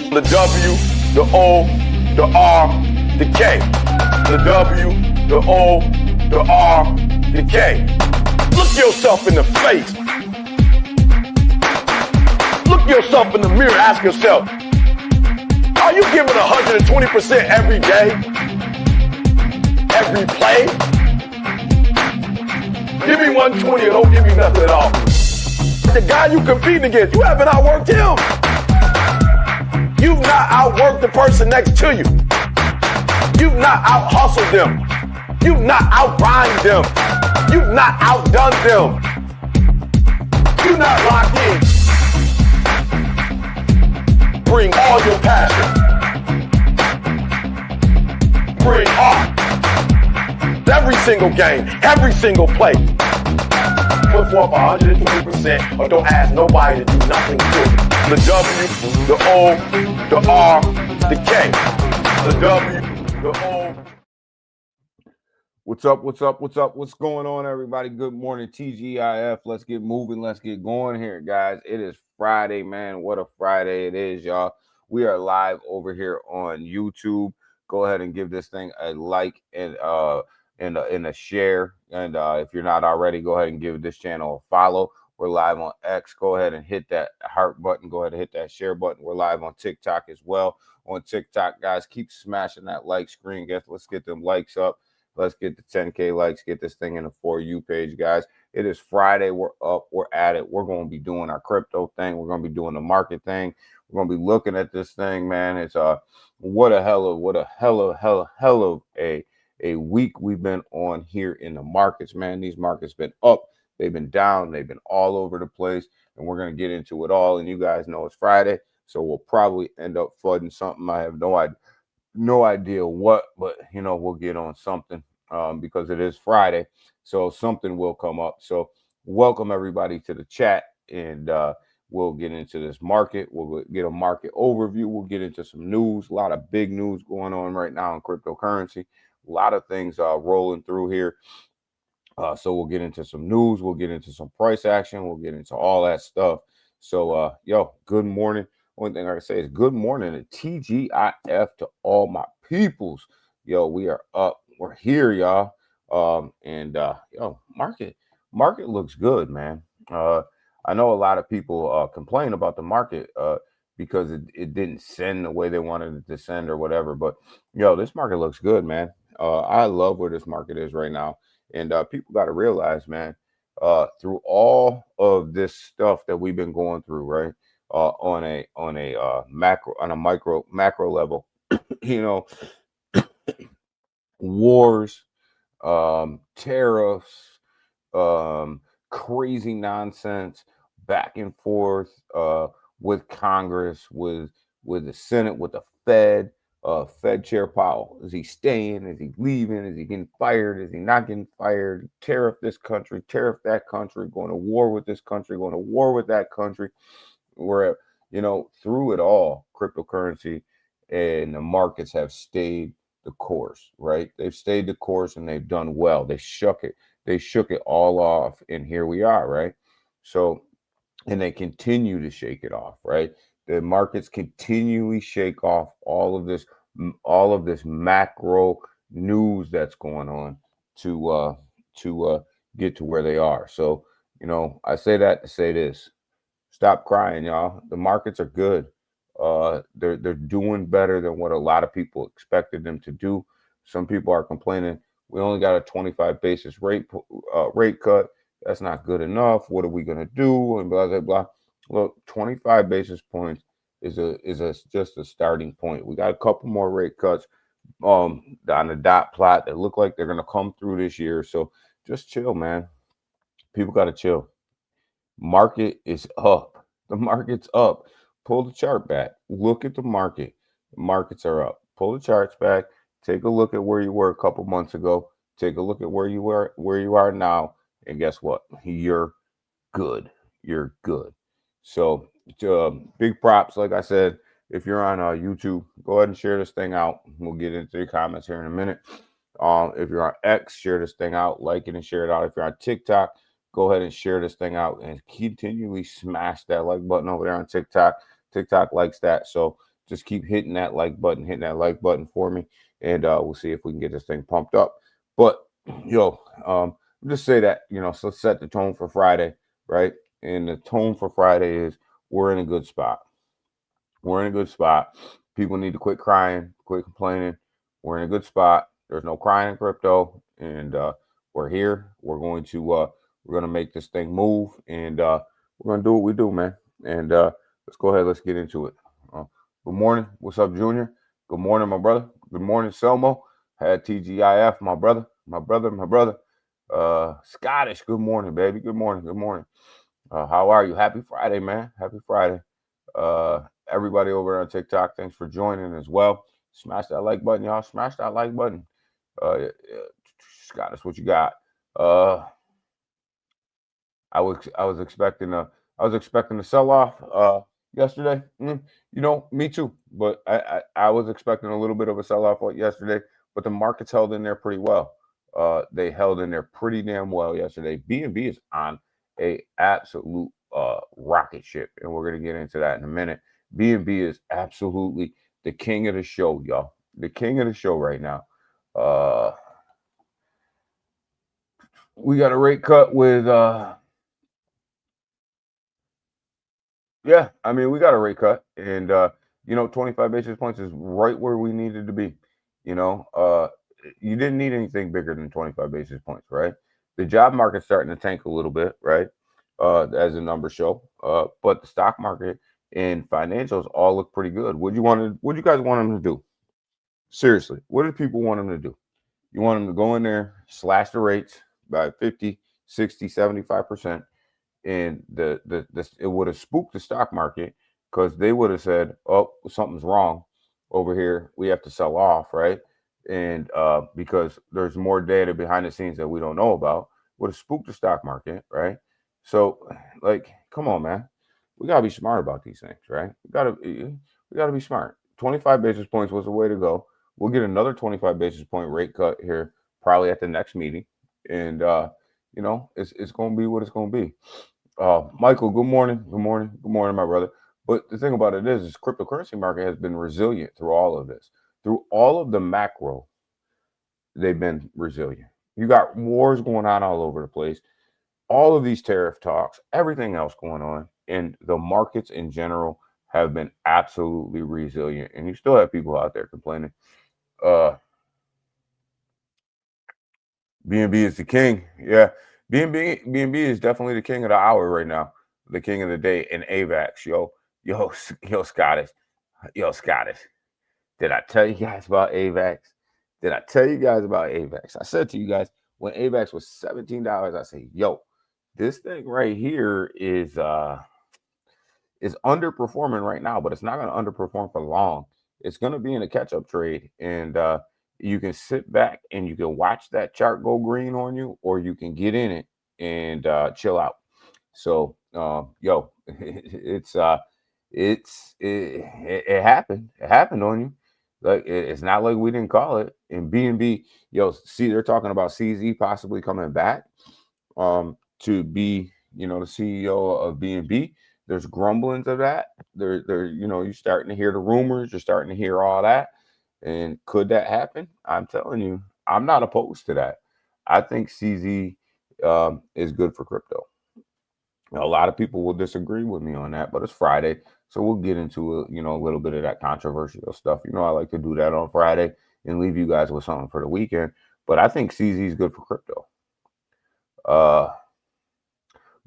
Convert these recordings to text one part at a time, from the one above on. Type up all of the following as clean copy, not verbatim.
The W, the O, the R, the K. The W, the O, the R, the K. Look yourself in the face. Look yourself in the mirror. Ask yourself, are you giving 120% every day? Every play? Give me 120 and don't give me nothing at all. The guy you competing against, you haven't outworked him. You've not outworked the person next to you. You've not out-hustled them. You've not out-grind them. You've not outdone them. You're not locked in. Bring all your passion. Bring heart. Every single game, every single play. Put forth 120% or don't ask nobody to do nothing to it. The W, the O, the R, the K. The W, the O. What's up? What's up? What's up? What's going on, everybody? Good morning, TGIF. Let's get moving. Let's get going here, guys. It is Friday, man. What a Friday it is, y'all. We are live over here on YouTube. Go ahead and give this thing a like and a share. And if you're not already, go ahead and give this channel a follow. We're live on X. Go ahead and hit that heart button. Go ahead and hit that share button. We're live on TikTok as well. On TikTok, guys, keep smashing that like screen. Let's get them likes up. Let's get the 10K likes. Get this thing in the For You page, guys. It is Friday. We're up. We're at it. We're going to be doing our crypto thing. We're going to be doing the market thing. We're going to be looking at this thing, man. It's what a hell of a week we've been on here in the markets, man. These markets been up. They've been down. They've been all over the place, and we're going to get into it all. And you guys know it's Friday, so we'll probably end up flooding something. I have no idea what, but you know, we'll get on something because it is Friday, so something will come up. So welcome everybody to the chat, and we'll get into this market. We'll get a market overview. We'll get into some news. A lot of big news going on right now in cryptocurrency. A lot of things rolling through here. So we'll get into some news. We'll get into some price action. We'll get into all that stuff. So, yo, good morning. Only thing I can say is good morning to TGIF to all my peoples. Yo, we are up. We're here, y'all. Yo, market looks good, man. I know a lot of people complain about the market because it didn't send the way they wanted it to send or whatever. But, yo, this market looks good, man. I love where this market is right now. And people got to realize, man, through all of this stuff that we've been going through, right, on a macro level, you know, wars, tariffs, crazy nonsense, back and forth with Congress, with the Senate, with the Fed. Fed Chair Powell, is he staying? Is he leaving? Is he getting fired? Is he not getting fired? Tariff this country, tariff that country, going to war with this country, going to war with that country. Where, you know, through it all, cryptocurrency and the markets have stayed the course, right? They've stayed the course and they've done well. They shook it all off, and here we are, right? So, and they continue to shake it off, right? The markets continually shake off all of this macro news that's going on to get to where they are. So, you know, I say that to say this: stop crying, y'all. The markets are good. They're doing better than what a lot of people expected them to do. Some people are complaining we only got a 25 basis rate cut. That's not good enough. What are we gonna do? And blah blah blah. Look, 25 basis points is just a starting point. We got a couple more rate cuts on the dot plot that look like they're going to come through this year. So just chill, man. People got to chill. Market is up. The market's up. Pull the chart back. Look at the market. The markets are up. Pull the charts back. Take a look at where you were a couple months ago. Take a look at where you are now. And guess what? You're good. You're good. So big props. Like I said, if you're on YouTube, go ahead and share this thing out. We'll get into the comments here in a minute. If you're on X, share this thing out, like it and share it out. If you're on TikTok, go ahead and share this thing out and continually smash that like button over there on TikTok. TikTok likes that. So just keep hitting that like button for me, and we'll see if we can get this thing pumped up. But yo, just say that, so set the tone for Friday, right? And the tone for Friday is we're in a good spot. We're in a good spot. People need to quit crying, quit complaining. We're in a good spot. There's no crying in crypto, and we're here. We're gonna make this thing move, and we're gonna do what we do, man. And let's go ahead. Let's get into it. Good morning. What's up, Junior? Good morning, my brother. Good morning, Selmo. Had TGIF, my brother. Scottish. Good morning, baby. Good morning. Good morning. How are you? Happy Friday, man. Happy Friday. Everybody over there on TikTok, thanks for joining as well. Smash that like button, y'all. Smash that like button. Scottish, what you got? I was expecting a sell off yesterday. Me too. But I was expecting a little bit of a sell off yesterday, but the markets held in there pretty well. They held in there pretty damn well yesterday. BNB is on a absolute rocket ship, and we're gonna get into that in a minute. BNB is absolutely the king of the show, y'all. The king of the show right now. We got a rate cut with yeah, I mean, we got a rate cut, and 25 basis points is right where we needed to be. You didn't need anything bigger than 25 basis points, right? The job market's starting to tank a little bit, right? As the numbers show. But the stock market and financials all look pretty good. What do you guys want them to do? Seriously, what do people want them to do? You want them to go in there, slash the rates by 50, 60, 75%. And it would have spooked the stock market, because they would have said, oh, something's wrong over here, we have to sell off, right? And because there's more data behind the scenes that we don't know about, would have spooked the stock market, right? So, like, come on, man, we gotta be smart about these things, right? We gotta be smart. 25 basis points was the way to go. We'll get another 25 basis point rate cut here probably at the next meeting, and it's gonna be what it's gonna be. Michael, good morning. Good morning. Good morning, my brother. But the thing about it is cryptocurrency market has been resilient through all of this. Through all of the macro, they've been resilient. You got wars going on all over the place, all of these tariff talks, everything else going on, and the markets in general have been absolutely resilient. And you still have people out there complaining. BNB is the king. Yeah. BNB is definitely the king of the hour right now. The king of the day in AVAX. Yo, Scottish. Yo, Scottish. Did I tell you guys about AVAX? I said to you guys, when AVAX was $17, I say, yo, this thing right here is underperforming right now, but it's not going to underperform for long. It's going to be in a catch-up trade, and you can sit back and you can watch that chart go green on you, or you can get in it and chill out. So, it happened. It happened on you. Like, it's not like we didn't call it. And BNB, see, they're talking about CZ possibly coming back to be, the CEO of BNB. There's grumblings of that. You're starting to hear the rumors. You're starting to hear all that. And could that happen? I'm telling you, I'm not opposed to that. I think CZ is good for crypto. A lot of people will disagree with me on that, but it's Friday, so we'll get into a little bit of that controversial stuff. I like to do that on Friday and leave you guys with something for the weekend. But I think CZ is good for crypto.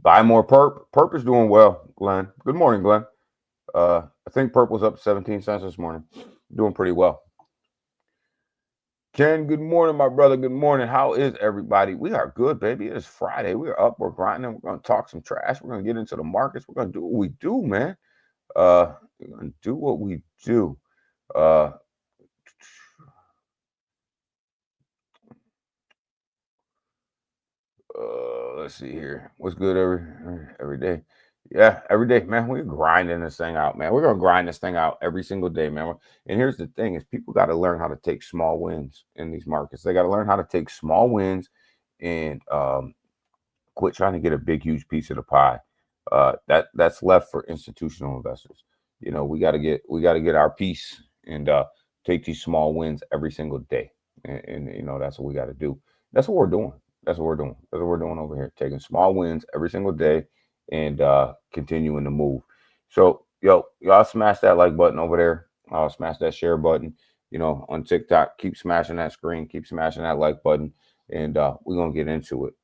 Buy more perp. Perp is doing well, Glenn. Good morning, Glenn. I think perp was up 17 cents this morning. Doing pretty well. Ken, good morning, my brother. Good morning. How is everybody? We are good, baby. It is Friday. We're up. We're grinding. We're going to talk some trash. We're going to get into the markets. We're going to do what we do, man. We're going to do what we do. Let's see here. What's good every day? Yeah, every day, man. We're grinding this thing out, man. We're gonna grind this thing out every single day, man. And here's the thing: is people got to learn how to take small wins in these markets. They got to learn how to take small wins and quit trying to get a big, huge piece of the pie. That's left for institutional investors. we got to get our piece and take these small wins every single day. And that's what we got to do. That's what we're doing. That's what we're doing over here. Taking small wins every single day and continuing to move. So, y'all smash that like button over there. Smash that share button. On TikTok, keep smashing that screen, keep smashing that like button, and we're gonna get into it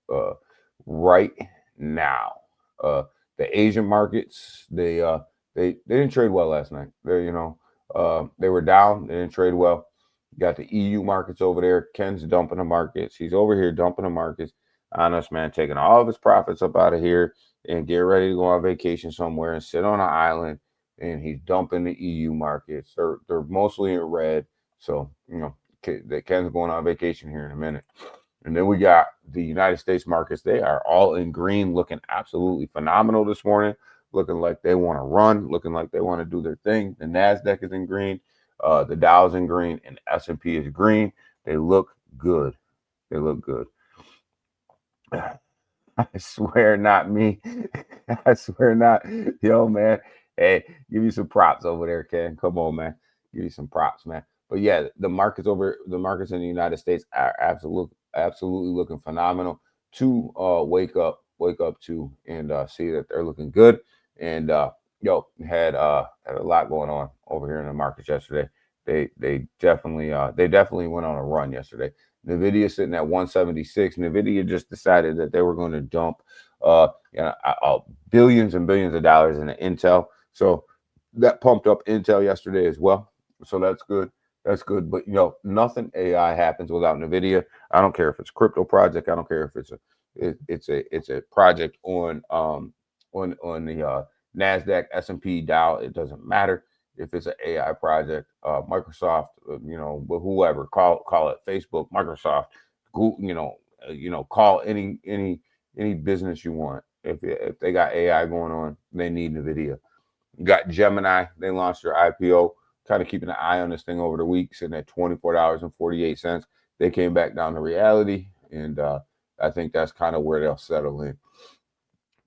right now. The Asian markets, they didn't trade well last night. They were down. They didn't trade well. You got the EU markets over there. Ken's dumping the markets. He's over here dumping the markets. Honest man, taking all of his profits up out of here and get ready to go on vacation somewhere and sit on an island. And he's dumping the EU markets. They're mostly in red. So Ken's going on vacation here in a minute. And then we got the United States markets. They are all in green, looking absolutely phenomenal this morning, looking like they want to run, looking like they want to do their thing. The NASDAQ is in green, the Dow's in green, and the S&P is green. They look good. They look good. I swear not me. I swear not. Yo, man. Hey, give you some props over there, Ken. Come on, man. Give you some props, man. But yeah, the markets in the United States are absolutely looking phenomenal. To wake up to and see that they're looking good. And had a lot going on over here in the markets yesterday. They definitely went on a run yesterday. Nvidia sitting at 176. Nvidia just decided that they were going to dump billions and billions of dollars into Intel. So that pumped up Intel yesterday as well. So that's good. That's good. But nothing AI happens without Nvidia. I don't care if it's a crypto project. I don't care if it's a project on the NASDAQ, S&P, Dow. It doesn't matter. If it's an AI project, Microsoft, whoever, call it Facebook, Microsoft, Google, call any business you want. If they got AI going on, they need NVIDIA. You got Gemini. They launched their IPO. Kind of keeping an eye on this thing over the week, sitting at $24.48. They came back down to reality, and I think that's kind of where they'll settle in.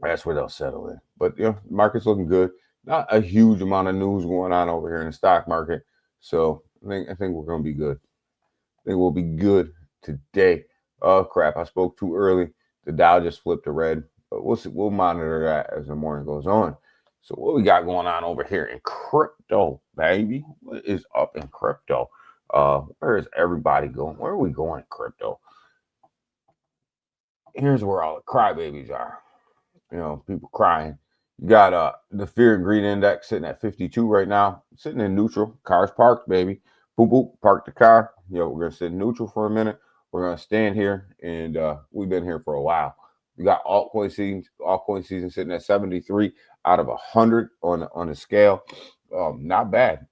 That's where they'll settle in. But market's looking good. Not a huge amount of news going on over here in the stock market, so I think we're gonna be good. I think we'll be good today. Oh crap! I spoke too early. The Dow just flipped to red, but we'll monitor that as the morning goes on. So what we got going on over here in crypto, baby? What is up in crypto? Where is everybody going? Where are we going in crypto? Here's where all the crybabies are. People crying. You got the fear and greed index sitting at 52 right now, sitting in neutral. Cars parked, baby. Boop, boop, park the car. We're going to sit in neutral for a minute. We're going to stand here, and we've been here for a while. You got altcoin season sitting at 73 out of 100 on the scale. Not bad.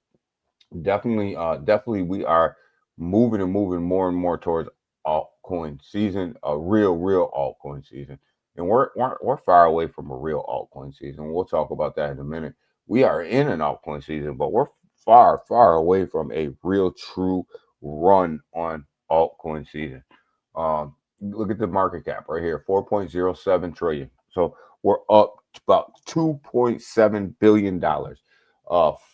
Definitely we are moving more and more towards altcoin season, a real altcoin season. And we're far away from a real altcoin season. We'll talk about that in a minute. We are in an altcoin season, but we're far away from a real true run on altcoin season. Look at the market cap right here, 4.07 trillion. So we're up about $2.7 billion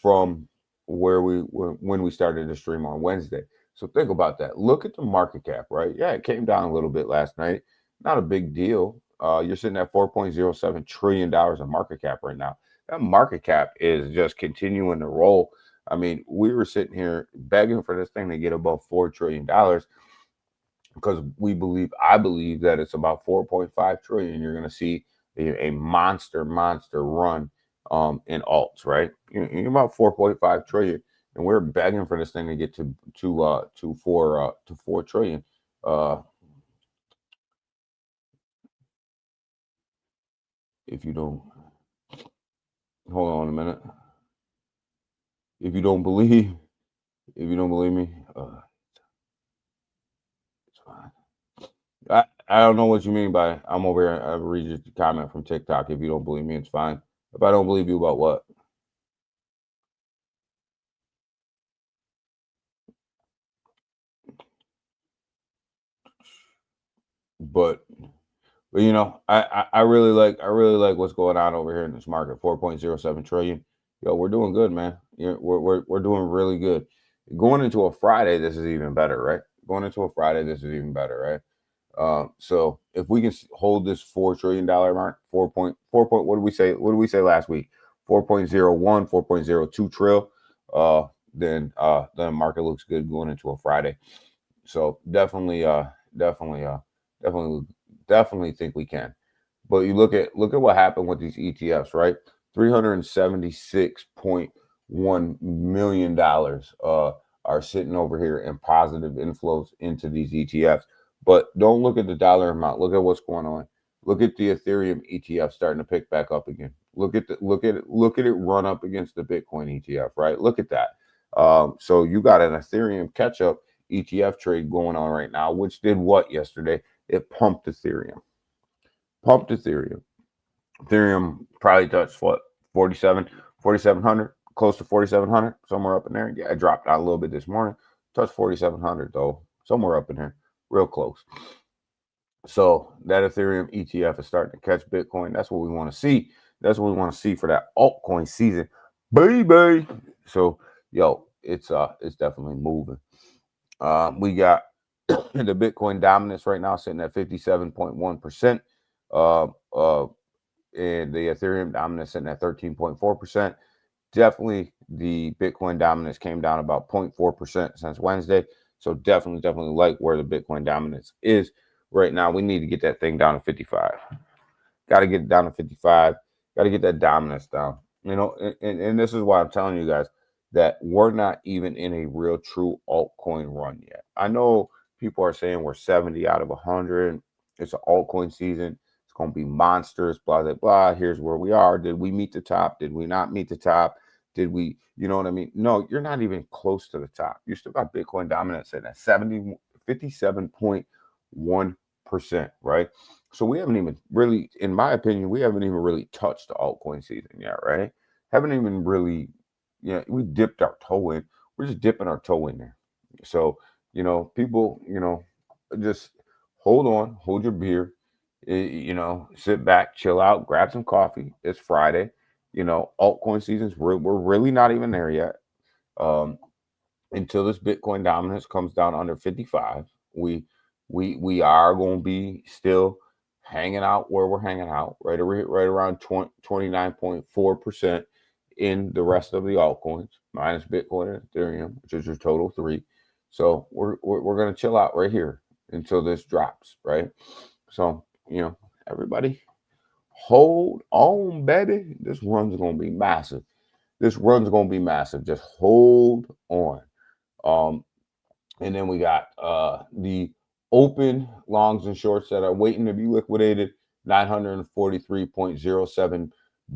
from when we started the stream on Wednesday. So think about that. Look at the market cap, right? Yeah, it came down a little bit last night. Not a big deal. You're sitting at $4.07 trillion of market cap right now. That market cap is just continuing to roll. I mean, we were sitting here begging for this thing to get above $4 trillion because I believe that it's about 4.5 trillion. You're going to see a monster run in alts, right? You're about 4.5 trillion, and we're begging for this thing to get to 4 trillion. If you don't, hold on a minute. If you don't believe me, it's fine. I don't know what you mean by I'm over here. I read your comment from TikTok. If you don't believe me, it's fine. If I don't believe you about what? But I really like what's going on over here in this market. 4.07 trillion. Yo, we're doing good, man. We're doing really good. Going into a Friday, this is even better, right? Going into a Friday, this is even better, right? So if we can hold this $4 trillion mark, 4.4 point, what did we say? What did we say last week? 4.01, 4.02 trill. Then the market looks good going into a Friday. So definitely, definitely, definitely think we can. But you look at what happened with these ETFs, right? $376.1 million are sitting over here in positive inflows into these ETFs. But don't look at the dollar amount. Look at what's going on. Look at the Ethereum ETF starting to pick back up again. Look at it run up against the Bitcoin ETF, right? Look at that. So you got an Ethereum catch up ETF trade going on right now, which did what yesterday? It pumped Ethereum. Pumped Ethereum. Ethereum probably touched what, 4,700, close to 4,700, somewhere up in there. Yeah, it dropped out a little bit this morning. Touched 4,700 though, somewhere up in there, real close. So that Ethereum ETF is starting to catch Bitcoin. That's what we want to see. That's what we want to see for that altcoin season, baby. So yo, it's definitely moving. We got the Bitcoin dominance right now sitting at 57.1%. And the Ethereum dominance sitting at 13.4%. Definitely the Bitcoin dominance came down about 0.4% since Wednesday. So definitely like where the Bitcoin dominance is right now. We need to get that thing down to 55. Got to get it down to 55. Got to get that dominance down. You know, and this is why I'm telling you guys that we're not even in a real true altcoin run yet. I know people are saying we're 70 out of 100. It's an altcoin season. It's going to be monsters, blah, blah, blah. Here's where we are. Did we meet the top? Did we not meet the top? Did we, you know what I mean? No, you're not even close to the top. You still got Bitcoin dominance at 57.1%, right? So we haven't even really, in my opinion, we haven't even really touched the altcoin season yet, right? Haven't even really, we dipped our toe in. We're just dipping our toe in there. So, people, just hold on, hold your beer, sit back, chill out, grab some coffee. It's Friday. Altcoin seasons, we're really not even there yet. Until this Bitcoin dominance comes down under 55, we are going to be still hanging out where we're hanging out, right around 29.4% in the rest of the altcoins, minus Bitcoin and Ethereum, which is your total 3. So we're going to chill out right here until this drops, right? So, everybody hold on, baby. This run's going to be massive. Just hold on. And then we got the open longs and shorts that are waiting to be liquidated. $943.07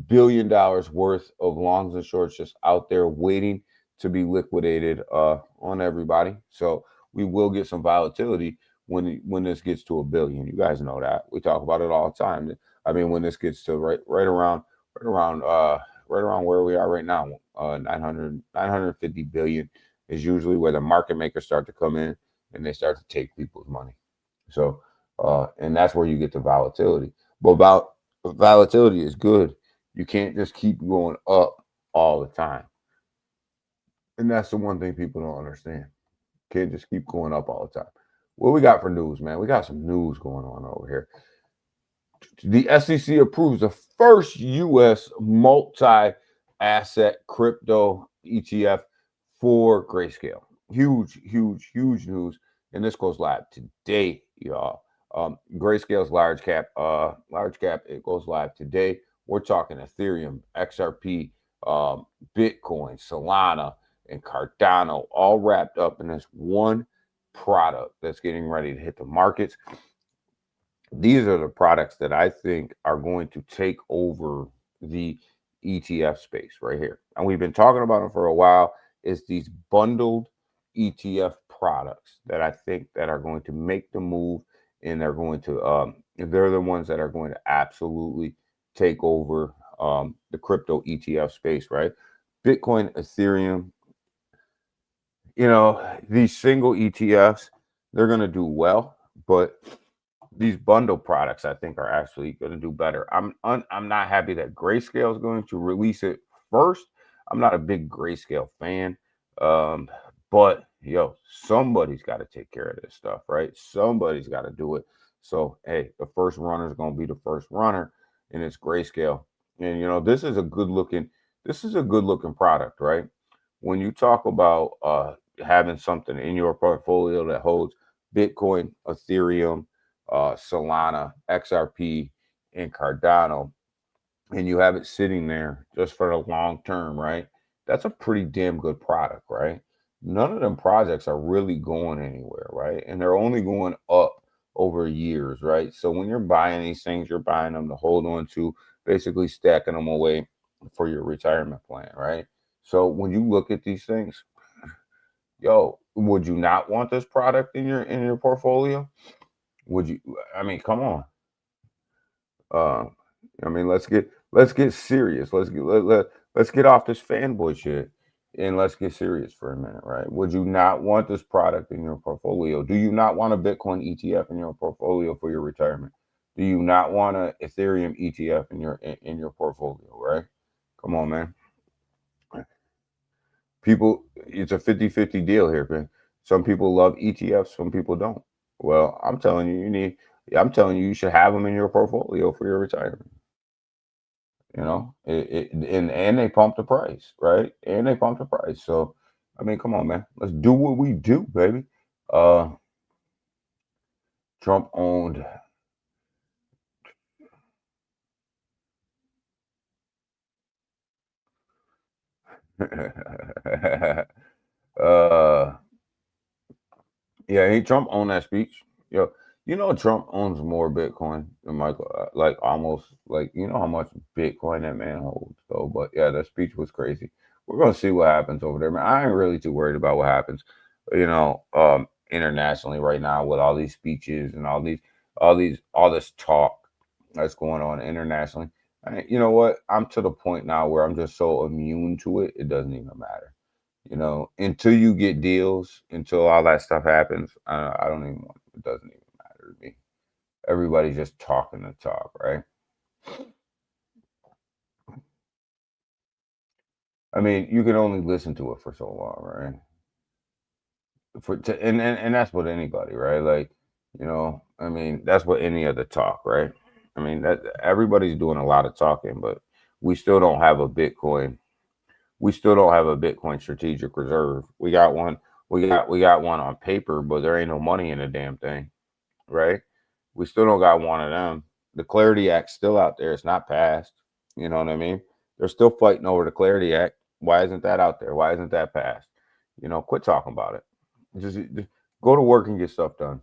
billion worth of longs and shorts just out there waiting to be liquidated on everybody. So we will get some volatility when this gets to $1 billion. You guys know that. We talk about it all the time. I mean, when this gets to right around where we are right now, 950 billion is usually where the market makers start to come in and they start to take people's money. So, and that's where you get the volatility. But volatility is good. You can't just keep going up all the time. And that's the one thing people don't understand. Can't just keep going up all the time. What we got for news, man? We got some news going on over here. The SEC approves the first U.S. multi-asset crypto ETF for Grayscale. Huge news. And this goes live today, y'all. Grayscale's large cap, it goes live today. We're talking Ethereum, XRP, Bitcoin, Solana, and Cardano all wrapped up in this one product that's getting ready to hit the markets. These are the products that I think are going to take over the ETF space right here. And we've been talking about them for a while. It's these bundled ETF products that I think that are going to make the move, and they're going to they're the ones that are going to absolutely take over the crypto ETF space, right? Bitcoin, Ethereum, these single ETFs, they're going to do well, but these bundle products, I think, are actually going to do better. I'm not happy that Grayscale is going to release it first. I'm not a big grayscale fan. Um, but yo, somebody's got to take care of this stuff, right? Somebody's got to do it. So hey, the first runner is gonna be the first runner, and it's grayscale. And this is a good looking product, right? When you talk about having something in your portfolio that holds Bitcoin, Ethereum, Solana, XRP, and Cardano, and you have it sitting there just for the long term, right? That's a pretty damn good product, right? None of them projects are really going anywhere, right? And they're only going up over years, right? So when you're buying these things, you're buying them to hold on to, basically stacking them away for your retirement plan, right? So when you look at these things, yo, would you not want this product in your portfolio? Would you? I mean, come on. Uh, I mean, let's get serious. Let's get off this fanboy shit and let's get serious for a minute, right? Would you not want this product in your portfolio? Do you not want a Bitcoin ETF in your portfolio for your retirement? Do you not want a Ethereum ETF in your portfolio, right? Come on, man. People, it's a 50-50 deal here, man. Some people love ETFs, some people don't. Well, I'm telling you, you should have them in your portfolio for your retirement. You know, and they pump the price, right? And they pump the price. So, I mean, come on, man, let's do what we do, baby. Uh, Trump owned. uh, yeah, Trump owned that speech. Yo, you know, Trump owns more Bitcoin than Michael. Like almost like you know how much Bitcoin that man holds. So, but yeah, that speech was crazy. We're gonna see what happens over there, man. I ain't really too worried about what happens, internationally right now with all these speeches and all this talk that's going on internationally. You know what? I'm to the point now where I'm just so immune to it. It doesn't even matter. You know, until you get deals, until all that stuff happens, I don't even want. It doesn't even matter to me. Everybody's just talking the talk, right? I mean, you can only listen to it for so long, right? And that's what anybody, right? Like, I mean, that's what any other talk, right? I mean, that everybody's doing a lot of talking, but we still don't have a Bitcoin. We still don't have a Bitcoin strategic reserve. We got one. We got one on paper, but there ain't no money in the damn thing, right? We still don't got one of them. The Clarity Act's still out there. It's not passed. You know what I mean? They're still fighting over the Clarity Act. Why isn't that out there? Why isn't that passed? Quit talking about it. Just go to work and get stuff done.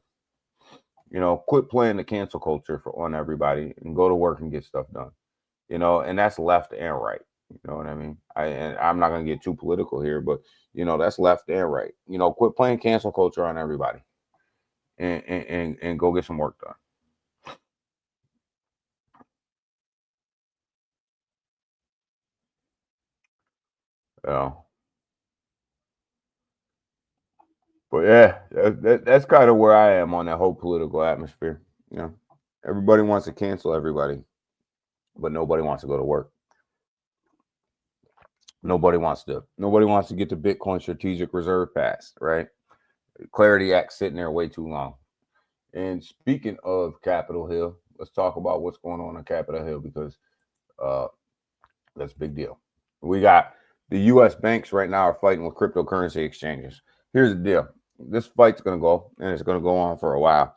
Quit playing the cancel culture on everybody and go to work and get stuff done. And that's left and right. You know what I mean? And I'm not gonna get too political here, but that's left and right. Quit playing cancel culture on everybody and go get some work done. You know? But yeah, that's kind of where I am on that whole political atmosphere. You know, everybody wants to cancel everybody, but nobody wants to go to work. Nobody wants to get the Bitcoin strategic reserve passed, right? Clarity Act sitting there way too long. And speaking of Capitol Hill, let's talk about what's going on Capitol Hill because uh, that's a big deal. We got the U.S. banks right now are fighting with cryptocurrency exchanges. Here's the deal: this fight's going to go, and it's going to go on for a while.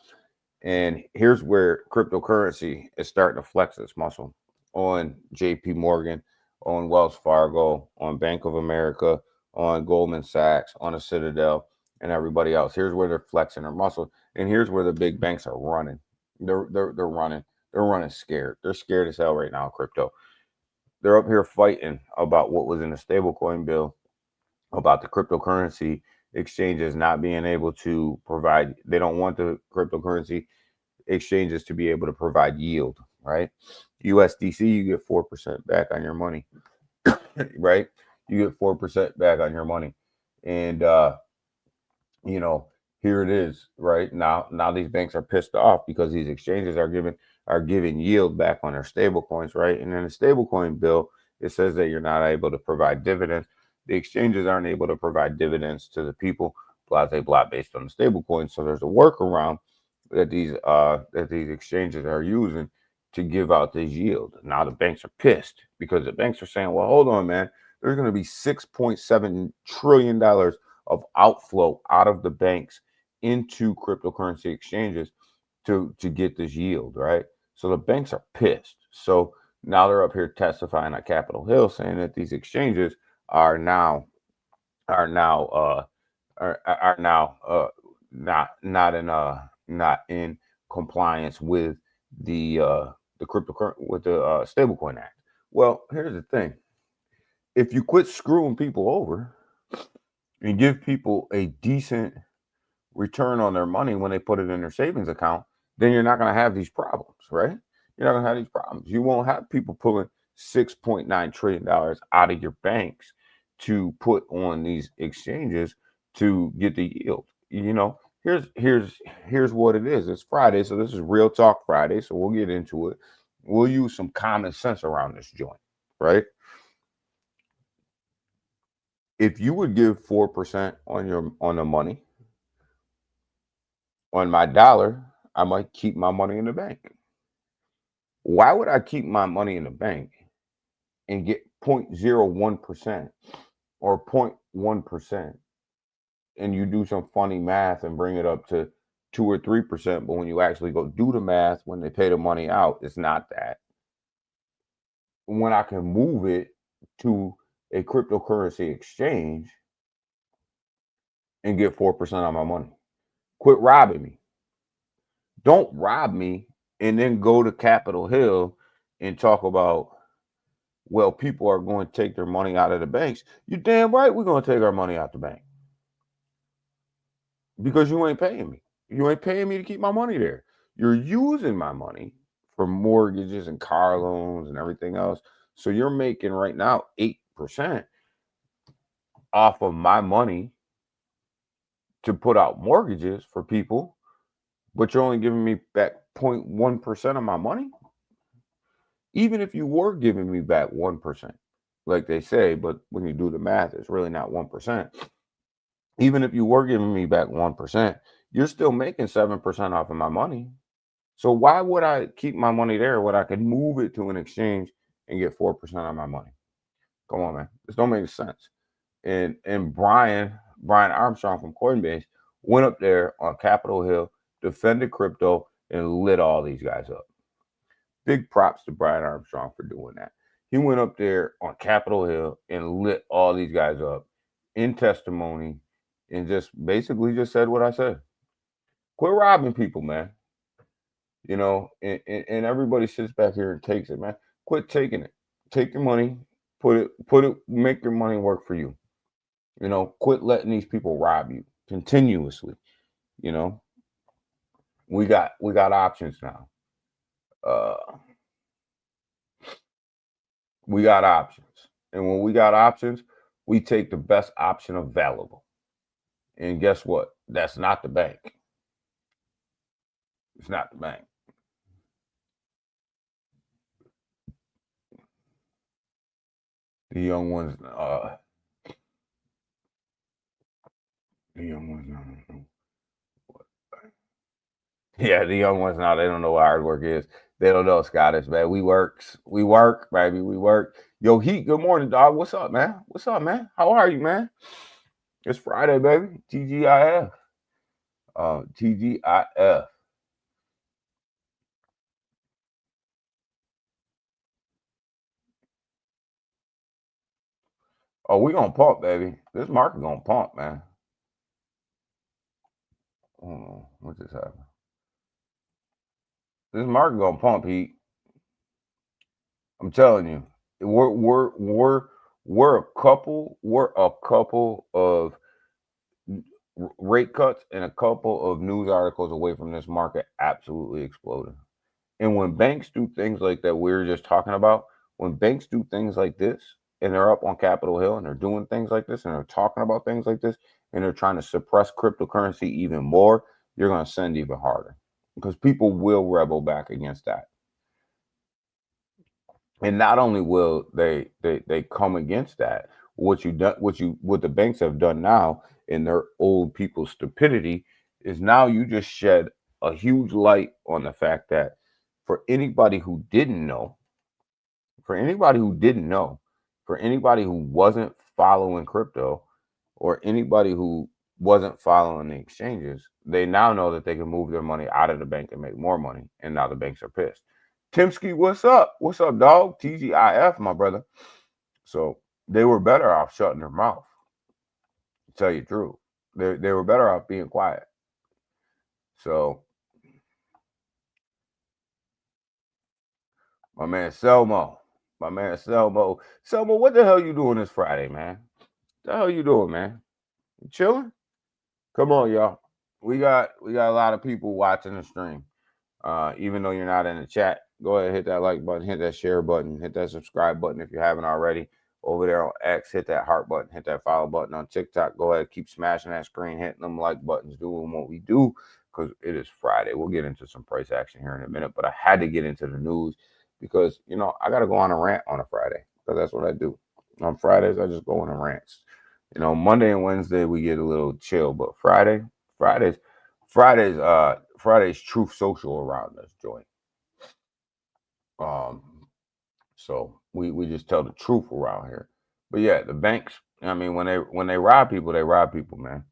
And here's where cryptocurrency is starting to flex its muscle on J.P. Morgan, on Wells Fargo, on Bank of America, on Goldman Sachs, on the Citadel, and everybody else. Here's where they're flexing their muscle, and here's where the big banks are running. They're running. They're running scared. They're scared as hell right now. Crypto. They're up here fighting about what was in the stablecoin bill, about the cryptocurrency exchanges not being able to provide. They don't want the cryptocurrency exchanges to be able to provide yield, right? USDC, you get 4% back on your money, right? You get 4% back on your money. And you know, here it is, right? Now these banks are pissed off because these exchanges are giving yield back on their stable coins, right? And then the stablecoin bill It says that you're not able to provide dividends. The exchanges aren't able to provide dividends to the people, blah, blah, blah, based on the stable coin. So there's a workaround that these exchanges are using to give out this yield. Now the banks are pissed because the banks are saying, well, hold on, man. There's going to be $6.7 trillion of outflow out of the banks into cryptocurrency exchanges to get this yield, right? So the banks are pissed. So now they're up here testifying at Capitol Hill saying that these exchanges are now not in compliance with the cryptocurrency with the stablecoin act. Well, here's the thing: if you quit screwing people over and give people a decent return on their money when they put it in their savings account, then you're not going to have these problems, right? You're not going to have these problems. You won't have people pulling $6.9 trillion out of your banks to put on these exchanges to get the yield. You know, here's what it is. It's Friday, so this is Real Talk Friday. So we'll get into it. We'll use some common sense around this joint, right? If you would give 4% on the money, on my dollar, I might keep my money in the bank. Why would I keep my money in the bank and get 0.01% or 0.1%, and you do some funny math and bring it up to 2 or 3%, but when you actually go do the math, when they pay the money out, it's not that. When I can move it to a cryptocurrency exchange and get 4% on my money. Quit robbing me. Don't rob me and then go to Capitol Hill and talk about, well, people are going to take their money out of the banks. You're damn right we're going to take our money out the bank. Because you ain't paying me. You ain't paying me to keep my money there. You're using my money for mortgages and car loans and everything else. So you're making right now 8% off of my money to put out mortgages for people, but you're only giving me back 0.1% of my money. Even if you were giving me back 1%, like they say, but when you do the math, it's really not 1%. Even if you were giving me back 1%, you're still making 7% off of my money. So why would I keep my money there when I could move it to an exchange and get 4% on my money? Come on, man. This don't make sense. And Brian Armstrong from Coinbase went up there on Capitol Hill, defended crypto, and lit all these guys up. Big props to Brian Armstrong for doing that. He went up there on Capitol Hill and lit all these guys up in testimony and just basically just said what I said. Quit robbing people, man. You know, and everybody sits back here and takes it, man. Quit taking it. Take your money, make your money work for you. You know, quit letting these people rob you continuously. You know, we got options now. We got options. And when we got options, we take the best option available. And guess what? That's not the bank. It's not the bank. The young ones, no. Yeah, the young ones now, they don't know what hard work is. They don't know, Scottish, man. We work, baby. We work. Yo, Heat, good morning, dog. What's up, man? What's up, man? How are you, man? It's Friday, baby. TGIF. TGIF. Oh, we gonna pump, baby. This market gonna pump, man. Hold on. What just happened? This market gonna pump, Heat. I'm telling you. We're a couple of rate cuts and a couple of news articles away from this market absolutely exploding. And when banks do things like that we were just talking about, when banks do things like this and they're up on Capitol Hill and they're doing things like this and they're talking about things like this and they're trying to suppress cryptocurrency even more, you're going to send even harder because people will rebel back against that. And not only will they come against that, what the banks have done now in their old people's stupidity is now you just shed a huge light on the fact that for anybody who didn't know, for anybody who didn't know, for anybody who wasn't following crypto, or anybody who wasn't following the exchanges, they now know that they can move their money out of the bank and make more money. And now the banks are pissed. Timsky, what's up? What's up, dog? TGIF, my brother. So they were better off shutting their mouth. To tell you the truth, they were better off being quiet. So my man Selmo, Selmo, what the hell you doing this Friday, man? The hell you doing, man? You chilling? Come on, y'all. We got a lot of people watching the stream. Even though you're not in the chat, go ahead, hit that like button, hit that share button, hit that subscribe button if you haven't already. Over there on X, hit that heart button, hit that follow button on TikTok. Go ahead, keep smashing that screen, hitting them like buttons, doing what we do because it is Friday. We'll get into some price action here in a minute, but I had to get into the news because I got to go on a rant on a Friday because that's what I do. On Fridays, I just go on a rants. Monday and Wednesday we get a little chill, but Fridays, Friday's Truth Social around this joint. So we just tell the truth around here. But yeah, the banks. I mean, when they rob people, man.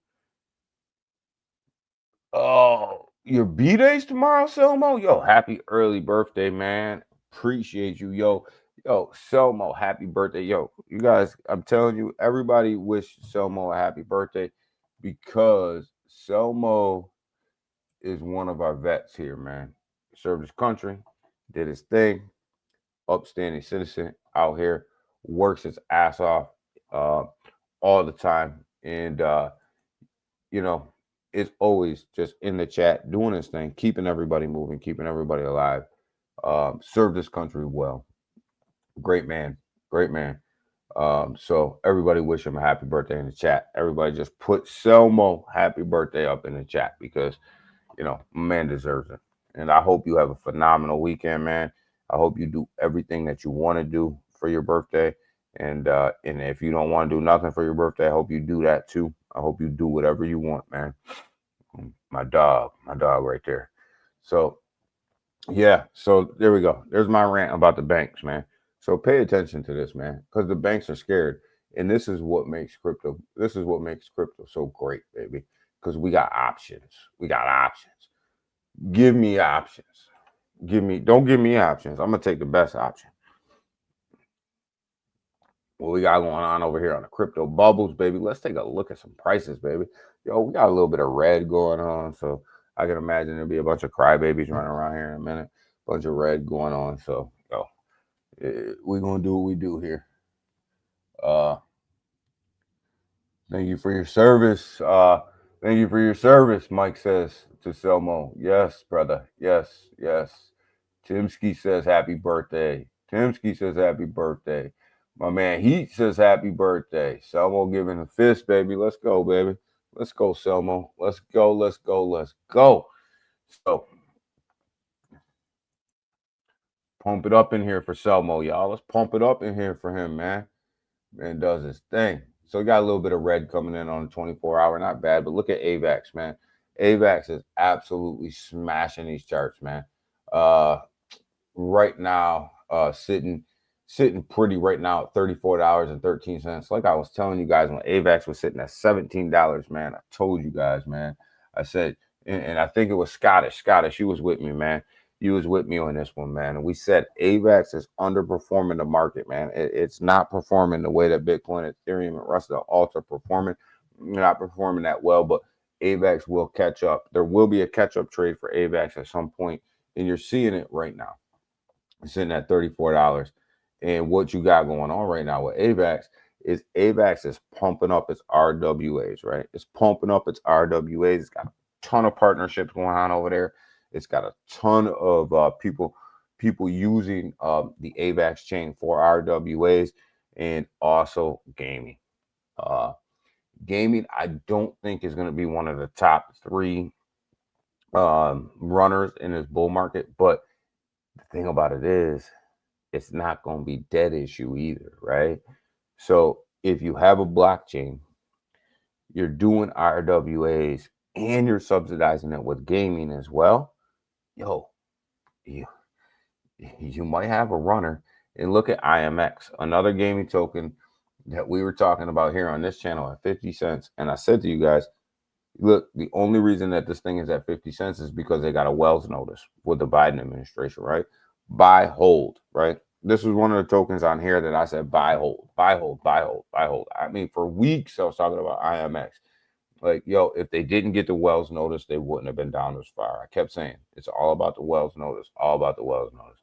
Oh, your B days tomorrow, Selmo? Yo, happy early birthday, man. Appreciate you, yo, Selmo, happy birthday, yo. You guys, I'm telling you, everybody wish Selmo a happy birthday because Selmo is one of our vets here, man. Served his country, did his thing, upstanding citizen out here, works his ass off all the time. And, is always just in the chat, doing his thing, keeping everybody moving, keeping everybody alive. Served this country well. Great man. Great man. So everybody wish him a happy birthday in the chat. Everybody just put Selmo happy birthday up in the chat because man deserves it. And I hope you have a phenomenal weekend, man. I hope you do everything that you want to do for your birthday. And if you don't want to do nothing for your birthday, I hope you do that too. I hope you do whatever you want, man. My dog right there. So yeah, so there we go. There's my rant about the banks, man. So pay attention to this, man, because the banks are scared. And this is what makes crypto so great, baby. Because we got options. Give me options. Don't give me options. I'm gonna take the best option. What we got going on over here on the crypto bubbles, baby. Let's take a look at some prices, baby. Yo, we got a little bit of red going on, so I can imagine there'll be a bunch of crybabies running around here in a minute. Bunch of red going on, so we're gonna do what we do here. Thank you for your service. Thank you for your service, Mike says to Selmo. Yes, brother. Yes. Timsky says happy birthday. My man Heat says happy birthday. Selmo giving a fist, baby. Let's go, baby. Let's go, Selmo. Let's go. So pump it up in here for Selmo, y'all. Let's pump it up in here for him, man. Man does his thing. So we got a little bit of red coming in on the 24-hour. Not bad, but look at AVAX, man. AVAX is absolutely smashing these charts, man. Right now, sitting pretty right now at $34.13. Like I was telling you guys when AVAX was sitting at $17, man. I told you guys, man. I said, and I think it was Scottish. Scottish, you was with me, man. You was with me on this one, man. And we said AVAX is underperforming the market, man. It's not performing the way that Bitcoin, Ethereum, and Rust of Alt are performing. Not performing that well, but AVAX will catch up. There will be a catch-up trade for AVAX at some point, and you're seeing it right now. It's sitting at $34. And what you got going on right now with AVAX is pumping up its RWAs, right? It's pumping up its RWAs. It's got a ton of partnerships going on over there. It's got a ton of people using the AVAX chain for RWAs and also gaming. Gaming, I don't think is going to be one of the top three runners in this bull market. But the thing about it is, it's not going to be dead issue either, right? So if you have a blockchain, you're doing RWAs and you're subsidizing it with gaming as well, yo, you, you might have a runner. And look at IMX, another gaming token that we were talking about here on this channel at 50 cents. And I said to you guys, look, the only reason that this thing is at 50 cents is because they got a Wells notice with the Biden administration, right? Buy, hold, right? This was one of the tokens on here that I said buy, hold, buy, hold, buy, hold, buy, hold. I mean, for weeks I was talking about IMX. Like, yo, if they didn't get the Wells notice, they wouldn't have been down this far. I kept saying it's all about the Wells notice, all about the Wells notice.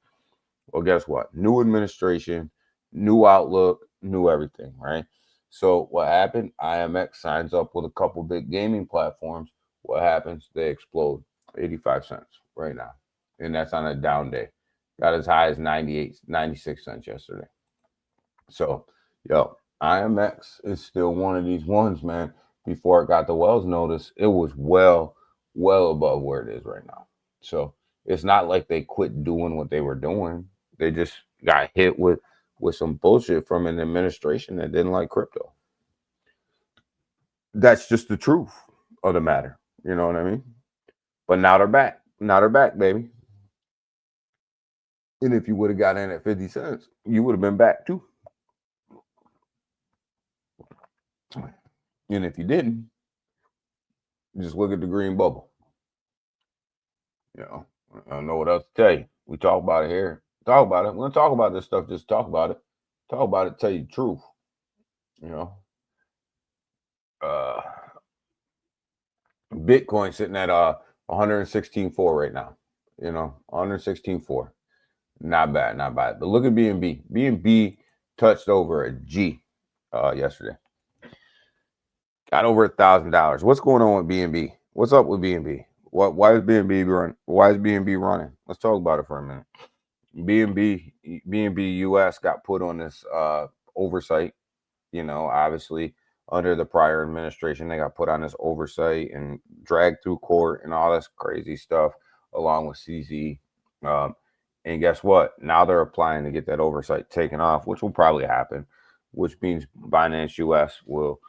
Well, guess what? New administration, new outlook, new everything, right? So what happened? IMX signs up with a couple big gaming platforms. What happens? They explode 85 cents right now. And that's on a down day. Got as high as 98, 96 cents yesterday. So, yo, IMX is still one of these ones, man. Before it got the Wells notice, it was well above where it is right now. So it's not like they quit doing what they were doing. They just got hit with some bullshit from an administration that didn't like crypto. That's just the truth of the matter. You know what I mean? But now they're back. Now they're back, baby. And if you would have got in at 50 cents, you would have been back too. And if you didn't, just look at the green bubble. You know, I don't know what else to tell you. We talk about it here. Talk about it. We're gonna talk about this stuff. Just talk about it. Talk about it. Tell you the truth. You know, Bitcoin sitting at 116.4 right now. You know, 116.4. Not bad, not bad. But look at BNB. BNB touched over a G yesterday. Got over $1,000. What's going on with BNB? What's up with BNB? Why is BNB running? Why is BNB running? Let's talk about it for a minute. BNB US got put on this oversight. You know, obviously under the prior administration, they got put on this oversight and dragged through court and all this crazy stuff, along with CZ. And guess what? Now they're applying to get that oversight taken off, which will probably happen, which means Binance US will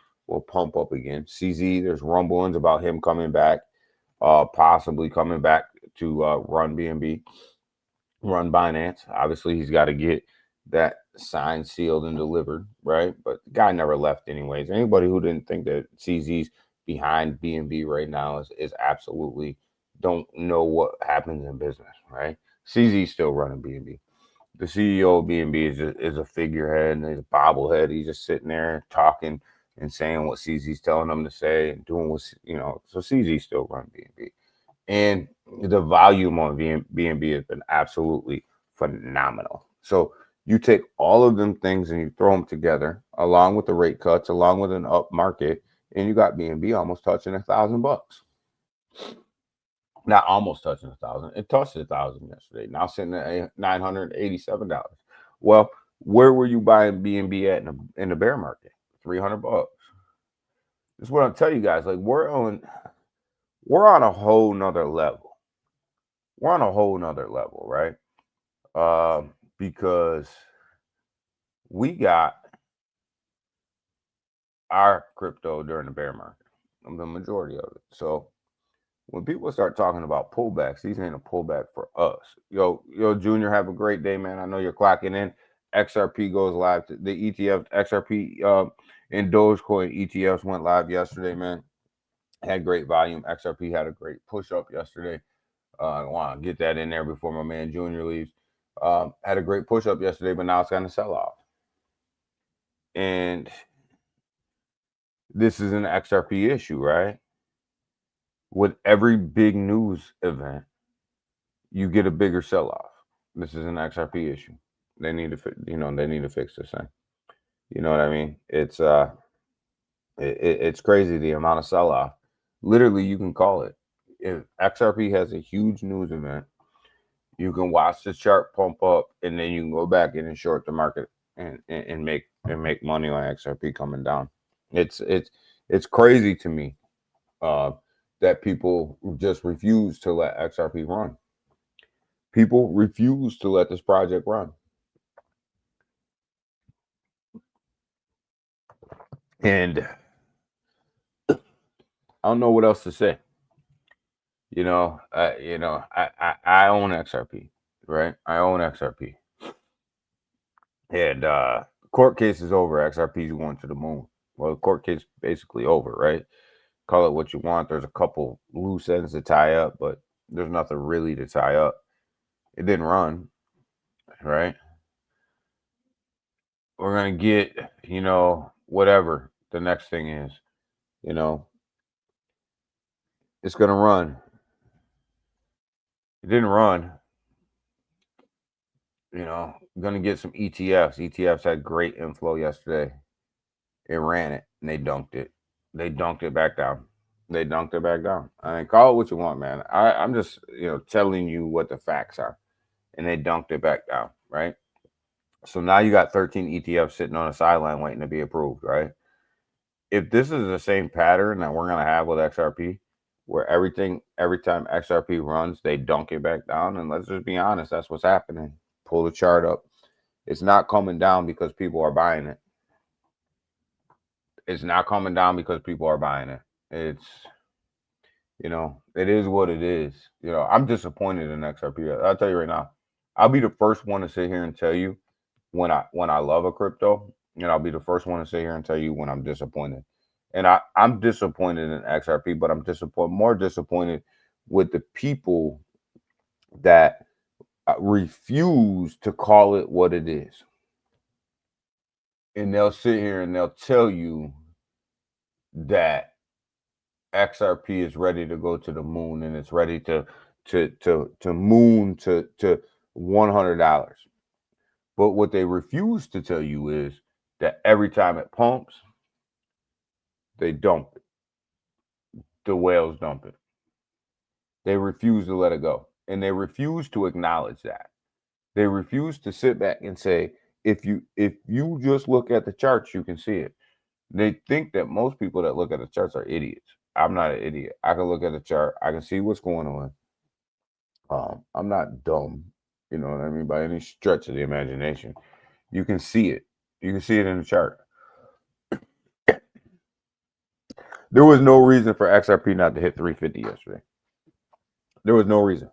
pump up again. CZ, there's rumblings about him coming back, possibly coming back to run BNB, run Binance. Obviously, he's got to get that signed, sealed, and delivered, right? But the guy never left anyways. Anybody who didn't think that CZ's behind BNB right now is absolutely don't know what happens in business, right? CZ's still running BNB. The CEO of BNB is a figurehead and he's a bobblehead. He's just sitting there talking and saying what CZ's telling them to say and doing what, you know, so CZ still run BNB. And the volume on BNB has been absolutely phenomenal. So you take all of them things and you throw them together, along with the rate cuts, along with an up market, and you got BNB almost touching $1,000. Not almost touching 1,000. It touched 1,000 yesterday. Now sitting at $987. Well, where were you buying BNB at in the bear market? $300. This is what I'll tell you guys. Like we're on a whole nother level. We're on a whole nother level, right? Because we got our crypto during the bear market, the majority of it. So when people start talking about pullbacks, these ain't a pullback for us. Yo, Junior, have a great day, man. I know you're clocking in. XRP goes live. The ETF, XRP and Dogecoin ETFs went live yesterday, man. Had great volume. XRP had a great push up yesterday. I want to get that in there before my man Junior leaves. Had a great push up yesterday, but now it's going to sell off. And this is an XRP issue, right? With every big news event, you get a bigger sell-off. This is an XRP issue. They need to, they need to fix this thing. You know what I mean? It's it's crazy the amount of sell-off. Literally, you can call it. If XRP has a huge news event, you can watch the chart pump up, and then you can go back in and short the market and make money on XRP coming down. It's crazy to me. That people just refuse to let XRP run. People refuse to let this project run. And I don't know what else to say. I own XRP, right? I own XRP, and court case is over. XRP is going to the moon. Well, the court case basically over, right? Call it what you want. There's a couple loose ends to tie up, but there's nothing really to tie up. It didn't run, right? We're gonna get, whatever the next thing is, you know, it's gonna run. It didn't run. Gonna get some ETFs. ETFs had great inflow yesterday. It ran it and they dunked it. They dunked it back down. They dunked it back down. I mean, call it what you want, man. I'm just, telling you what the facts are. And they dunked it back down, right? So now you got 13 ETFs sitting on the sideline waiting to be approved, right? If this is the same pattern that we're gonna have with XRP, where every time XRP runs, they dunk it back down, and let's just be honest, that's what's happening. Pull the chart up. It's not coming down because people are buying it. It's not coming down because people are buying it. It's, it is what it is. I'm disappointed in XRP. I'll tell you right now. I'll be the first one to sit here and tell you when I love a crypto, and I'll be the first one to sit here and tell you when I'm disappointed. And I'm disappointed in XRP, but I'm more disappointed with the people that refuse to call it what it is. And they'll sit here and they'll tell you that XRP is ready to go to the moon and it's ready to moon to $100. But what they refuse to tell you is that every time it pumps, they dump it. The whales dump it. They refuse to let it go. And they refuse to acknowledge that. They refuse to sit back and say, if you just look at the charts, you can see it. They think that most people that look at the charts are idiots. I'm not an idiot. I can look at the chart. I can see what's going on. I'm not dumb, you know what I mean, by any stretch of the imagination. You can see it. You can see it in the chart. There was no reason for XRP not to hit 350 yesterday. There was no reason.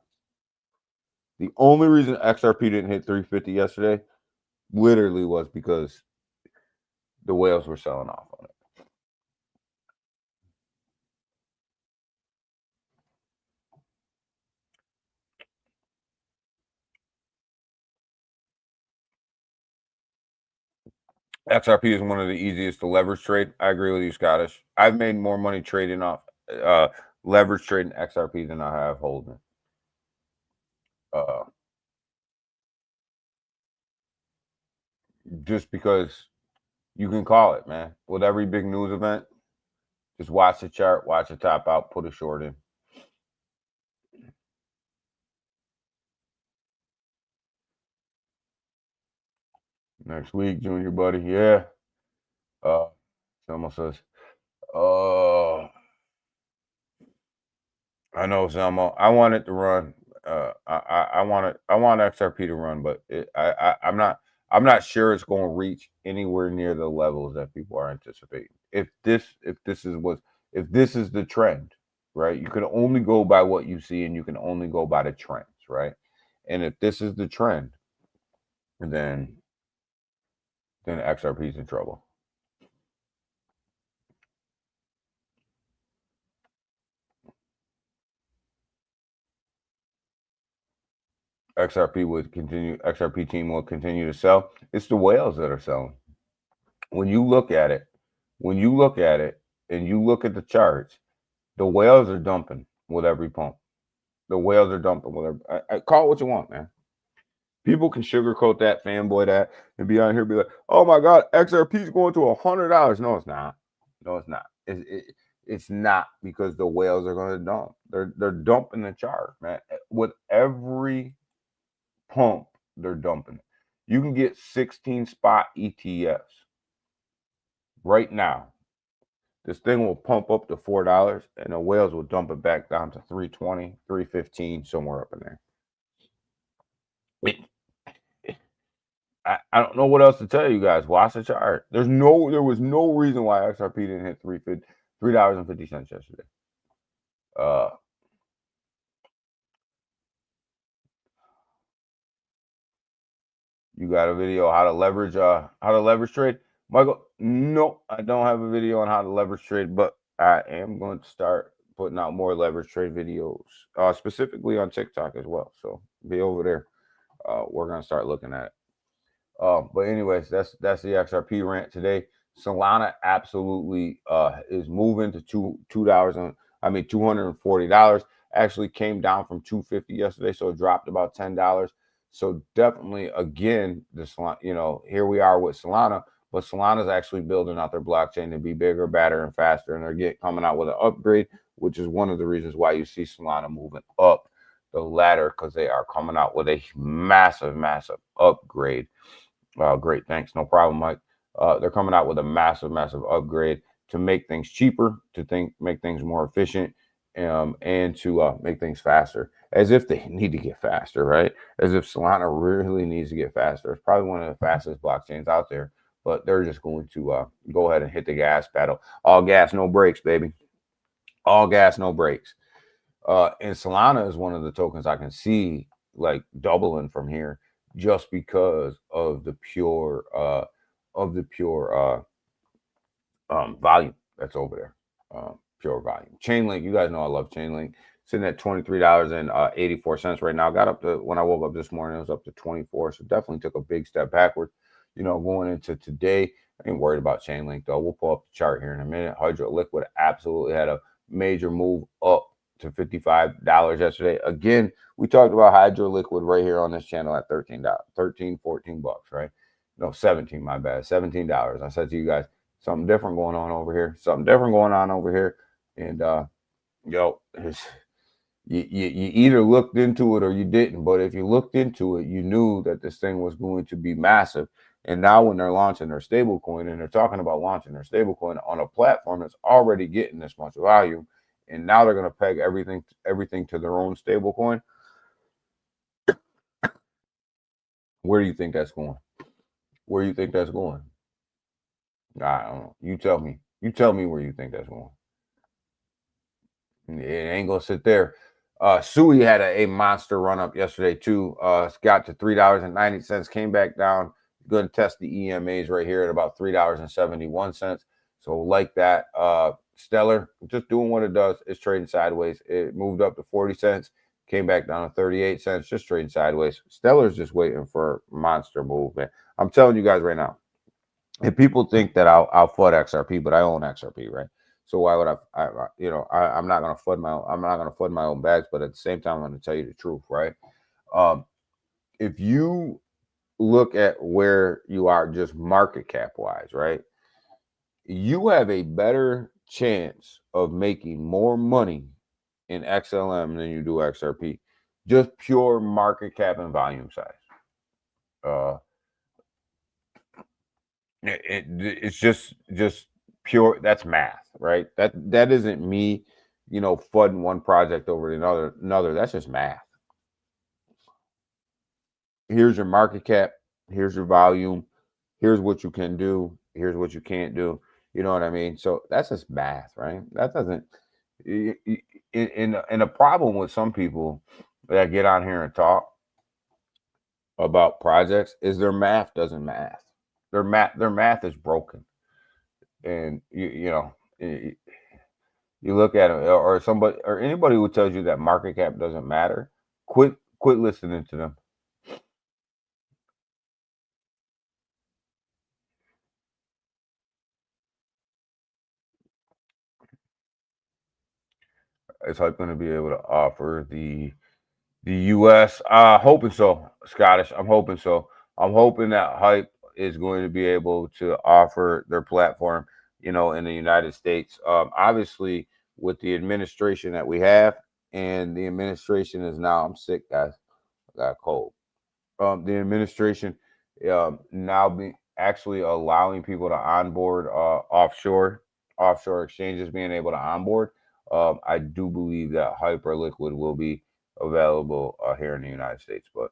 The only reason XRP didn't hit 350 yesterday literally was because the whales were selling off on it. XRP is one of the easiest to leverage trade. I agree with you, Scottish. I've made more money trading off leverage trading XRP than I have holding. Just because you can call it, man. With every big news event, just watch the chart, watch the top out, put a short in. Next week, Junior buddy. Yeah. Someone says, I know, Zelmo. I want it to run. I want XRP to run, but I'm not sure it's going to reach anywhere near the levels that people are anticipating. If this is the trend, right? You can only go by what you see, and you can only go by the trends, right? And if this is the trend, then XRP is in trouble. XRP team will continue to sell. It's the whales that are selling. When you look at it, and you look at the charts, the whales are dumping with every pump. The whales are dumping with every. Call it what you want, man. People can sugarcoat that, fanboy that, and be out here be like, "Oh my God, XRP is going to $100." No, it's not. No, it's not. It's not, because the whales are going to dump. They're dumping the chart, man. With every pump, they're dumping it. You can get 16 spot ETFs right now. This thing will pump up to $4, and the whales will dump it back down to $3.20, $3.15, somewhere up in there. I don't know what else to tell you guys. Watch the chart. There was no reason why XRP didn't hit $3.50 yesterday. You got a video how to leverage trade, Michael? No, I don't have a video on how to leverage trade, but I am going to start putting out more leverage trade videos, specifically on TikTok as well. So be over there. We're gonna start looking at it. But anyways, that's the XRP rant today. Solana absolutely is moving to $2. $240. Actually came down from 250 yesterday, so it dropped about $10. So definitely, again, the Solana, here we are with Solana, but Solana's actually building out their blockchain to be bigger, better, and faster, and they're coming out with an upgrade, which is one of the reasons why you see Solana moving up the ladder, because they are coming out with a massive, massive upgrade. Great, thanks, no problem, Mike. They're coming out with a massive, massive upgrade to make things cheaper, make things more efficient, and to make things faster. As if they need to get faster, right? As if Solana really needs to get faster. It's probably one of the fastest blockchains out there, but they're just going to go ahead and hit the gas pedal. All gas, no brakes, baby. All gas, no brakes. And Solana is one of the tokens I can see like doubling from here, just because of the pure volume that's over there. Pure volume. Chainlink, you guys know I love Chainlink. Sitting at $23.84 right now. Got up to, when I woke up this morning, it was up to 24. So definitely took a big step backward. Going into today, I ain't worried about Chainlink though. We'll pull up the chart here in a minute. Hydro Liquid absolutely had a major move up to $55 yesterday. Again, we talked about Hydro Liquid right here on this channel at $13, $14, right? No, 17, my bad, $17. I said to you guys, something different going on over here. Something different going on over here. And you either looked into it or you didn't. But if you looked into it, you knew that this thing was going to be massive. And now when they're launching their stablecoin, and they're talking about launching their stablecoin on a platform that's already getting this much volume, and now they're going to peg everything to their own stablecoin. Where do you think that's going? Where do you think that's going? I don't know. You tell me. You tell me where you think that's going. It ain't gonna sit there. Sui had a monster run up yesterday too. Got to $3.90, came back down. Going to test the EMAs right here at about $3.71. So like that, Stellar just doing what it does. It's trading sideways. It moved up to 40 cents, came back down to 38 cents, just trading sideways. Stellar's just waiting for monster movement. I'm telling you guys right now. And people think that I'll FUD XRP, but I own XRP, right? So why would I'm not gonna FUD my own bags, but at the same time, I'm gonna tell you the truth, right? If you look at where you are just market cap wise, right? You have a better chance of making more money in XLM than you do XRP. Just pure market cap and volume size. It's just pure. That's math, right? That isn't me, FUDing one project over another. That's just math. Here's your market cap. Here's your volume. Here's what you can do. Here's what you can't do. You know what I mean? So that's just math, right? That doesn't. And a problem with some people that get on here and talk about projects is their math doesn't math. Their math is broken. And you look at it, or somebody or anybody who tells you that market cap doesn't matter, quit listening to them. Is Hype going to be able to offer the US? Hoping so, Scottish. I'm hoping so. I'm hoping that Hype is going to be able to offer their platform, in the United States. Obviously, with the administration that we have, and the administration is now, I'm sick, guys. I got a cold. The administration now be actually allowing people to onboard offshore exchanges being able to onboard. I do believe that Hyperliquid will be available here in the United States, but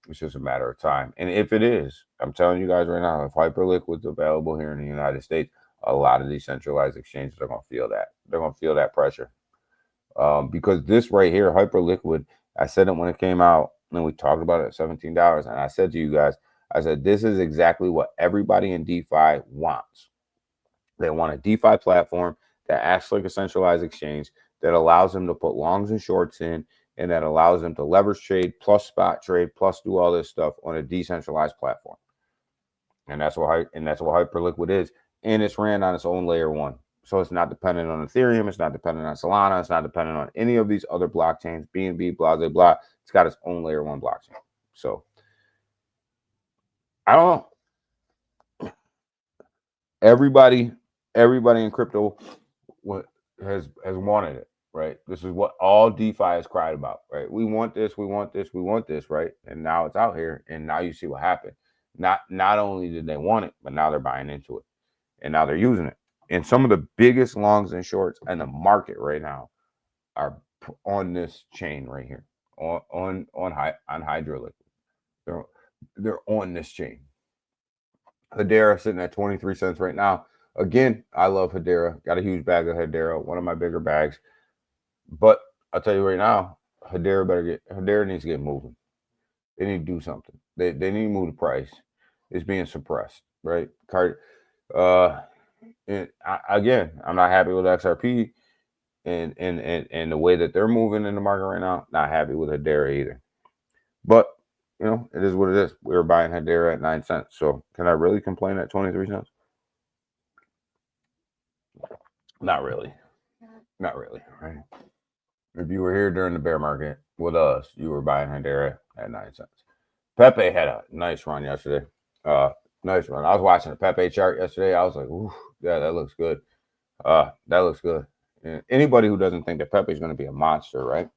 It's just a matter of time. And if it is, I'm telling you guys right now, if Hyperliquid's available here in the United States, a lot of these centralized exchanges are going to feel that. They're going to feel that pressure. Because this right here, Hyperliquid, I said it when it came out, and we talked about it at $17. And I said to you guys, I said, this is exactly what everybody in DeFi wants. They want a DeFi platform that acts like a centralized exchange that allows them to put longs and shorts in, and that allows them to leverage trade plus spot trade plus do all this stuff on a decentralized platform. And that's what Hyperliquid is. And it's ran on its own layer one. So it's not dependent on Ethereum. It's not dependent on Solana. It's not dependent on any of these other blockchains, BNB, blah, blah, blah. It's got its own layer one blockchain. So I don't know. Everybody in crypto has wanted it, right? This is what all DeFi has cried about, right? We want this, we want this, we want this, right? And now it's out here, and now you see what happened. Not only did they want it, but now they're buying into it, and now they're using it. And some of the biggest longs and shorts in the market right now are on this chain right here, on Hyperliquid. They're on this chain. Hedera sitting at 23 cents right now. Again, I love Hedera. Got a huge bag of Hedera, one of my bigger bags. But I'll tell you right now, Hedera needs to get moving. They need to do something. They need to move the price. It's being suppressed, right? Again, I'm not happy with XRP and the way that they're moving in the market right now. Not happy with Hedera either. But you know, it is what it is. We were buying Hedera at 9 cents. So can I really complain at 23 cents? Not really. Not really, right? If you were here during the bear market with us, you were buying Hedera at 9 cents. Pepe had a nice run yesterday. Nice run. I was watching the Pepe chart yesterday. I was like, ooh, yeah, that looks good. That looks good. And anybody who doesn't think that Pepe is going to be a monster, right,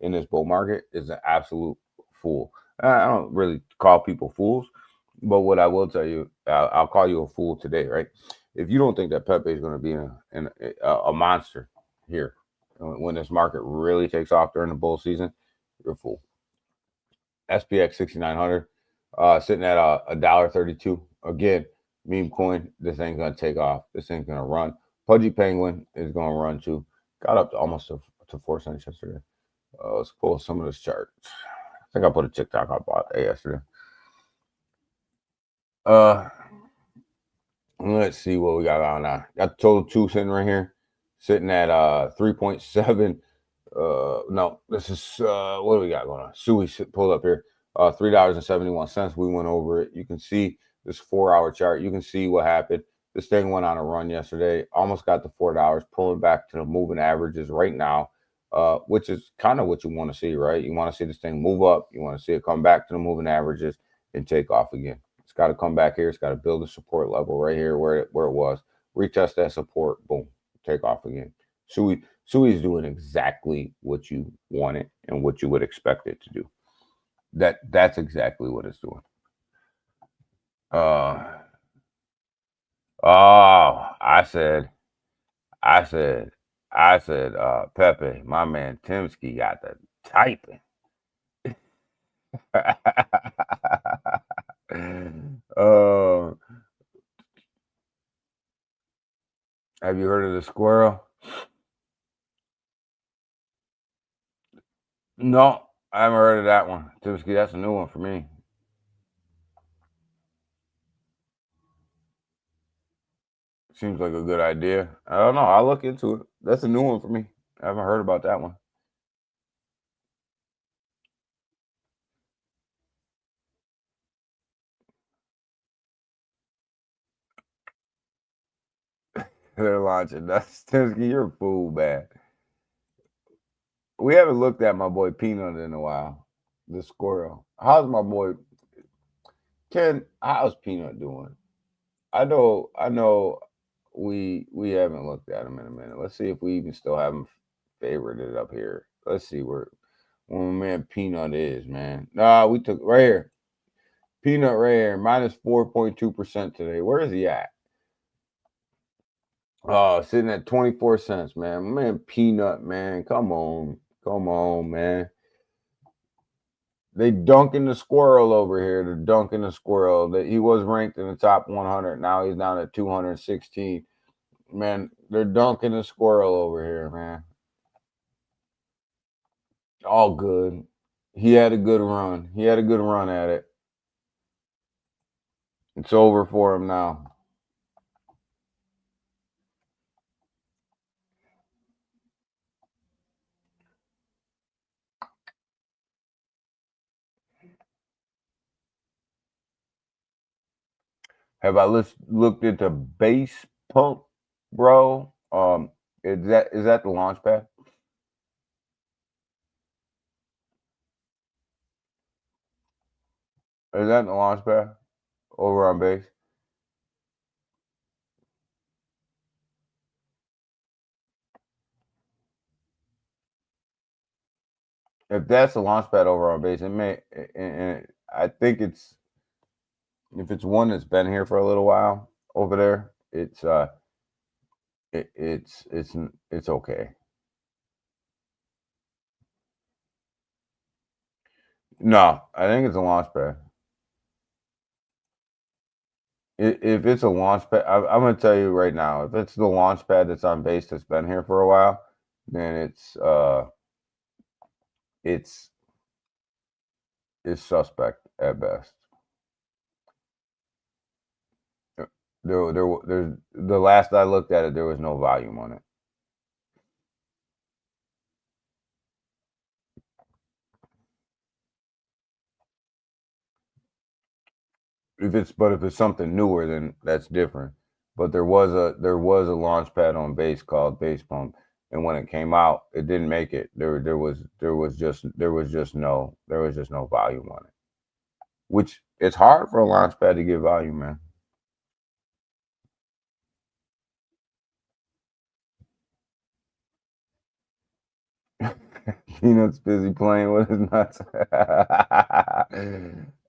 in this bull market is an absolute fool. I don't really call people fools, but what I will tell you, I'll call you a fool today, right? If you don't think that Pepe is going to be a monster here when this market really takes off during the bull season, you're a fool. SPX 6900 sitting at $1.32. Again, meme coin. This thing's going to take off. This thing's going to run. Pudgy Penguin is going to run too. Got up to almost to 4 cents yesterday. Let's pull some of this chart. I think I put a TikTok up yesterday. Let's see what we got on now. Got the total 2 sitting right here, sitting at 3.7. No, this is what do we got going on? Sui pulled up here, $3.71. We went over it. You can see this 4-hour chart. You can see what happened. This thing went on a run yesterday, almost got to $4, pulling back to the moving averages right now, which is kind of what you want to see, right? You want to see this thing move up. You want to see it come back to the moving averages and take off again. It's got to come back here. It's got to build a support level right here where it was. Retest that support. Boom. Take off again. Sui is doing exactly what you want it and what you would expect it to do. That's exactly what it's doing. I said, Pepe, my man Timsky got the typing. Have you heard of the squirrel? No, I haven't heard of that one. Timsky, that's a new one for me. Seems like a good idea. I don't know. I'll look into it. That's a new one for me. I haven't heard about that one. They're launching. That's Timsky, you're a fool, man. We haven't looked at my boy Peanut in a while. The squirrel. How's my boy Ken? How's Peanut doing? I know we haven't looked at him in a minute. Let's see if we even still have him favorited up here. Let's see where my man Peanut is, man. Nah, we took right here. Peanut right here, minus 4.2% today. Where is he at? Sitting at 24 cents, man. My man Peanut, man. Come on, man. They dunking the squirrel over here. They're dunking the squirrel. That he was ranked in the top 100. Now he's down at 216. Man, they're dunking the squirrel over here, man. All good. He had a good run. He had a good run at it. It's over for him now. Have I looked into base pump, bro? Is that the launch pad? Is that the launch pad over on base? If that's the launch pad over on base, it may. And I think it's if it's one that's been here for a little while over there, it's okay. No, I think it's a launch pad. If it's a launch pad, I'm going to tell you right now. If it's the launch pad that's on base that's been here for a while, then it's suspect at best. There's the last I looked at it, there was no volume on it. If it's something newer, then that's different. But there was a launch pad on base called base pump, and when it came out, it didn't make it. There was just no volume on it, which it's hard for a launch pad to get volume, man. Peanut's busy playing with his nuts.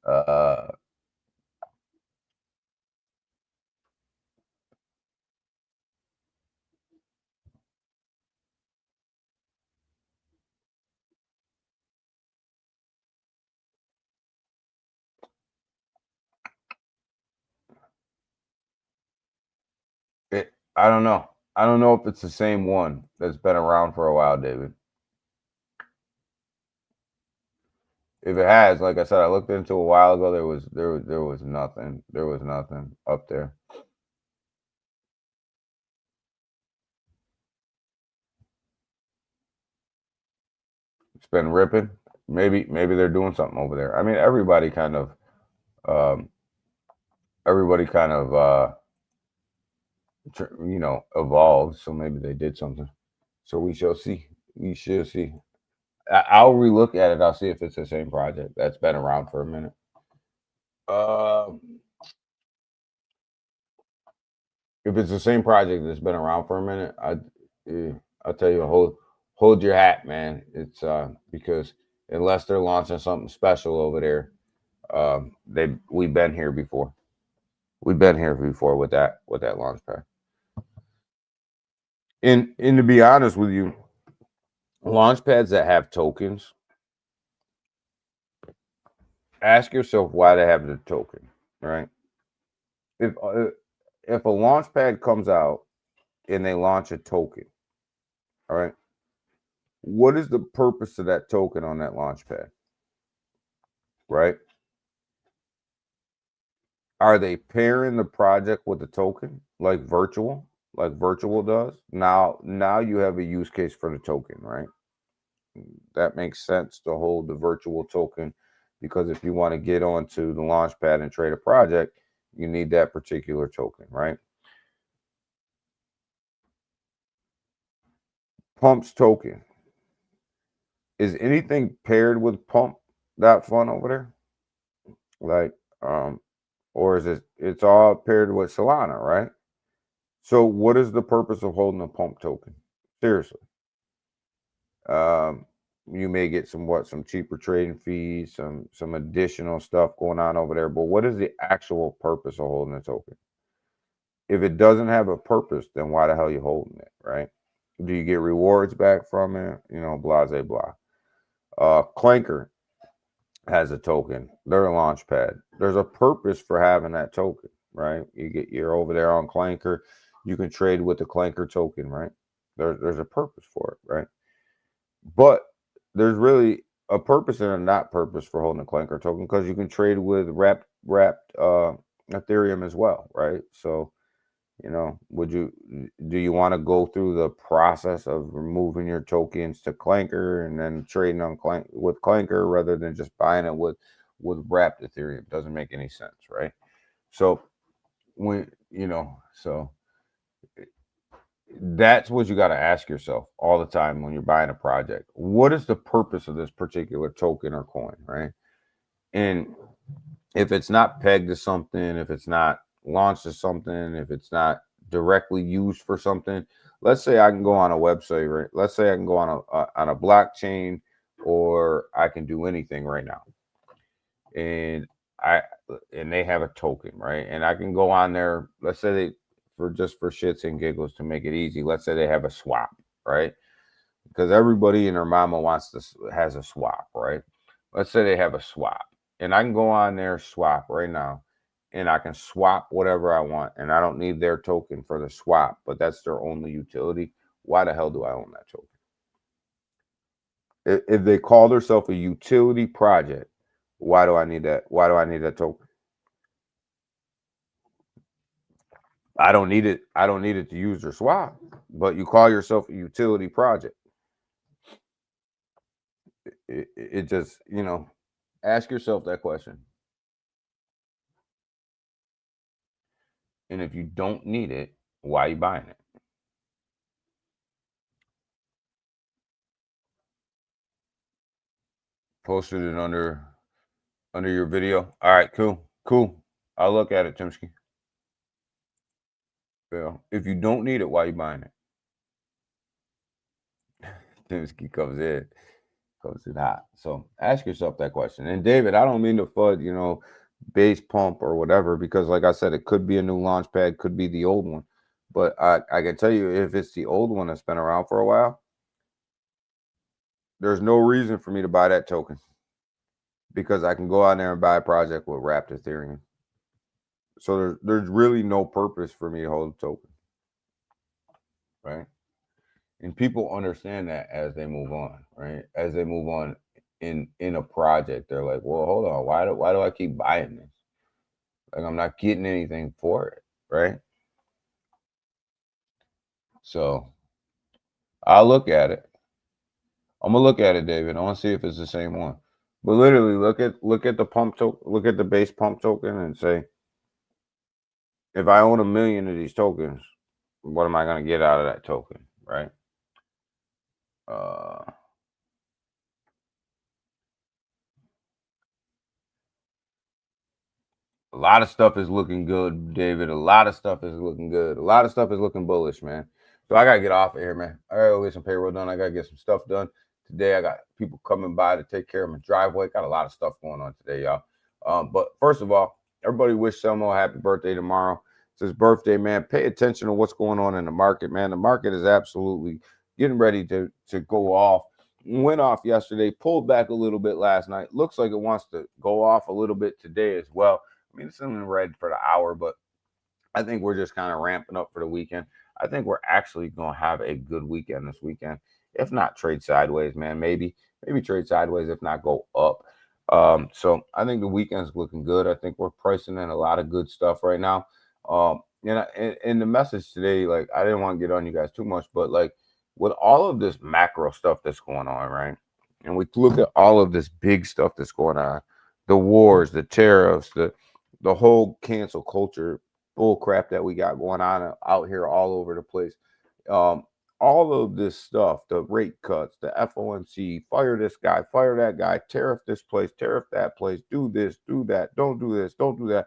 uh, I don't know. I don't know if it's the same one that's been around for a while, David. If it has, like I said, I looked into a while ago. There was nothing. There was nothing up there. It's been ripping. Maybe they're doing something over there. I mean, um, everybody kind of evolved. So maybe they did something. So we shall see. We shall see. I'll relook at it. I'll see if it's the same project that's been around for a minute. Um, if it's the same project that's been around for a minute, I'll tell you, hold your hat, man. It's because unless they're launching something special over there, we've been here before. We've been here before with that launch pad. And to be honest with you, launch pads that have tokens, ask yourself why they have the token, right? If a launch pad comes out and they launch a token, all right, what is the purpose of that token on that launch pad, right? Are they pairing the project with a token like virtual does? Now you have a use case for the token, right? That makes sense to hold the virtual token because if you want to get onto the launch pad and trade a project, you need that particular token, right? Pump's token. Is anything paired with Pump that fun over there? Like, or is it's all paired with Solana, right? So what is the purpose of holding a Pump token? Seriously. Um, you may get some cheaper trading fees, some additional stuff going on over there. But what is the actual purpose of holding a token? If it doesn't have a purpose, then why the hell are you holding it, right? Do you get rewards back from it? Blah, blah, blah. Clanker. has a token. They're a launch pad. There's a purpose for having that token, right? You're over there on Clanker. You can trade with the Clanker token, right? There's a purpose for it, right? But there's really a purpose and a not purpose for holding a Clanker token, because you can trade with wrapped Ethereum as well, right? So, do you want to go through the process of removing your tokens to Clanker and then trading on with Clanker rather than just buying it with wrapped Ethereum? Doesn't make any sense, right? So so that's what you got to ask yourself all the time when you're buying a project. What is the purpose of this particular token or coin, right? And if it's not pegged to something, if it's not launched to something, if it's not directly used for something, let's say I can go on a website, right? Let's say I can go on a blockchain, or I can do anything right now, and they have a token, right? And I can go on there. Let's say for shits and giggles, to make it easy, let's say they have a swap, right? Because everybody and their mama has a swap, right? Let's say they have a swap, and I can go on their swap right now, and I can swap whatever I want, and I don't need their token for the swap, but that's their only utility. Why the hell do I own that token? If they call themselves a utility project, why do I need that? Why do I need that token? I don't need it. I don't need it to use their swap, but you call yourself a utility project. It just, ask yourself that question. And if you don't need it, why are you buying it? Posted it under your video. All right, cool. I'll look at it, Timsky. If you don't need it, why are you buying it? Timsky comes in hot. So ask yourself that question. And David, I don't mean to FUD, base pump or whatever, because like I said, it could be a new launch pad, could be the old one. But I can tell you, if it's the old one that's been around for a while, there's no reason for me to buy that token, because I can go out there and buy a project with wrapped Ethereum. So there's really no purpose for me to hold a token, right? And people understand that as they move on, right? As they move on in a project, they're like, well, hold on, why do I keep buying this? Like, I'm not getting anything for it, right? So I'll look at it. I'm gonna look at it, David. I want to see if it's the same one. But literally, look at the pump token, look at the base pump token, and say, if I own 1 million of these tokens, what am I gonna get out of that token, right? A lot of stuff is looking good, David. A lot of stuff is looking good. A lot of stuff is looking bullish, man. So I gotta get off of here, man. I gotta get some payroll done. I gotta get some stuff done today. I got people coming by to take care of my driveway. Got a lot of stuff going on today, y'all. But first of all, everybody wish Selmo a happy birthday tomorrow. It's his birthday, man. Pay attention to what's going on in the market, man. The market is absolutely getting ready to go off. Went off yesterday, pulled back a little bit last night. Looks like it wants to go off a little bit today as well. I mean, it's in red for the hour, but I think we're just kind of ramping up for the weekend. I think we're actually going to have a good weekend this weekend. If not trade sideways, man, maybe trade sideways, if not go up. So I think the weekend's looking good. I think we're pricing in a lot of good stuff right now. And the message today, like, I didn't want to get on you guys too much, but like, with all of this macro stuff that's going on, right? And we look at all of this big stuff that's going on, the wars, the tariffs, the whole cancel culture bull crap that we got going on out here all over the place. All of this stuff, the rate cuts, the FOMC, fire this guy, fire that guy, tariff this place, tariff that place, do this, do that, don't do this, don't do that.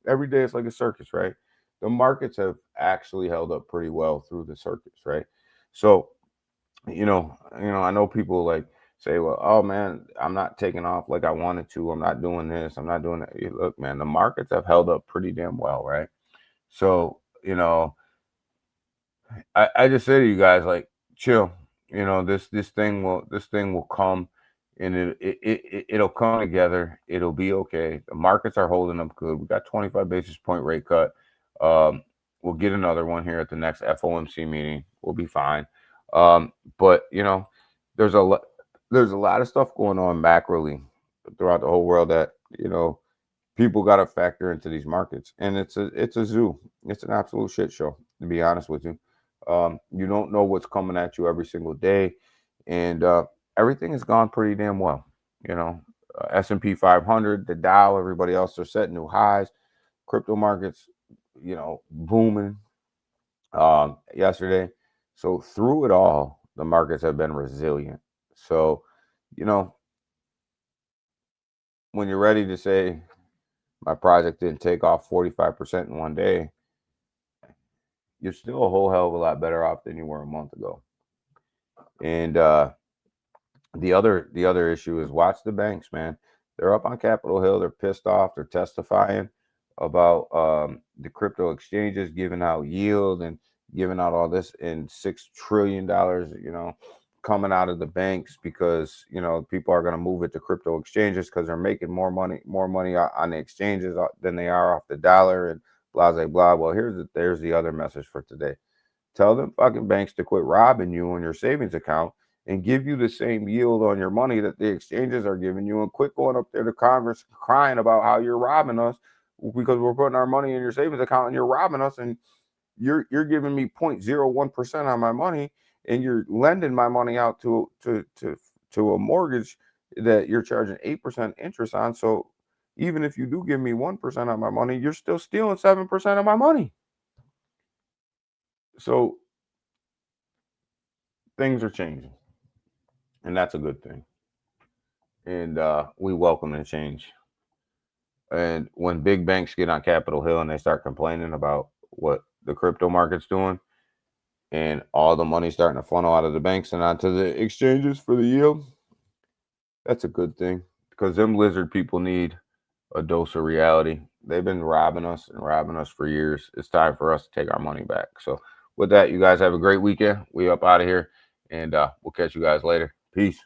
Every day it's like a circus, right? The markets have actually held up pretty well through the circus, right? So, I know people like say, well, oh man, I'm not taking off like I wanted to. I'm not doing this. I'm not doing that. Look, man, the markets have held up pretty damn well, right? So, I just say to you guys, like, chill. This thing will come. and it'll come together. It'll be okay. The markets are holding up good. We got 25 basis point rate cut. We'll get another one here at the next FOMC meeting. We'll be fine. But there's there's a lot of stuff going on macroly throughout the whole world that people got to factor into these markets, and it's a zoo. It's an absolute shit show, to be honest with you. You don't know what's coming at you every single day, and everything has gone pretty damn well. S&P 500, the Dow, everybody else are setting new highs. Crypto markets, booming yesterday. So through it all, the markets have been resilient. So, when you're ready to say my project didn't take off 45% in one day, you're still a whole hell of a lot better off than you were a month ago. And the other issue is watch the banks, man. They're up on Capitol Hill. They're pissed off. They're testifying about the crypto exchanges giving out yield and giving out all this, and $6 trillion, coming out of the banks because people are going to move it to crypto exchanges because they're making more money on the exchanges than they are off the dollar, and blah blah blah. Well, there's the other message for today. Tell them fucking banks to quit robbing you on your savings account and give you the same yield on your money that the exchanges are giving you, and quit going up there to Congress crying about how you're robbing us because we're putting our money in your savings account and you're robbing us, and you're giving me 0.01% on my money, and you're lending my money out to a mortgage that you're charging 8% interest on. So even if you do give me 1% on my money, you're still stealing 7% of my money. So things are changing, and that's a good thing. And we welcome the change. And when big banks get on Capitol Hill and they start complaining about what the crypto market's doing, and all the money starting to funnel out of the banks and onto the exchanges for the yield, that's a good thing, because them lizard people need a dose of reality. They've been robbing us for years. It's time for us to take our money back. So with that, you guys have a great weekend. We up out of here, and we'll catch you guys later. Peace.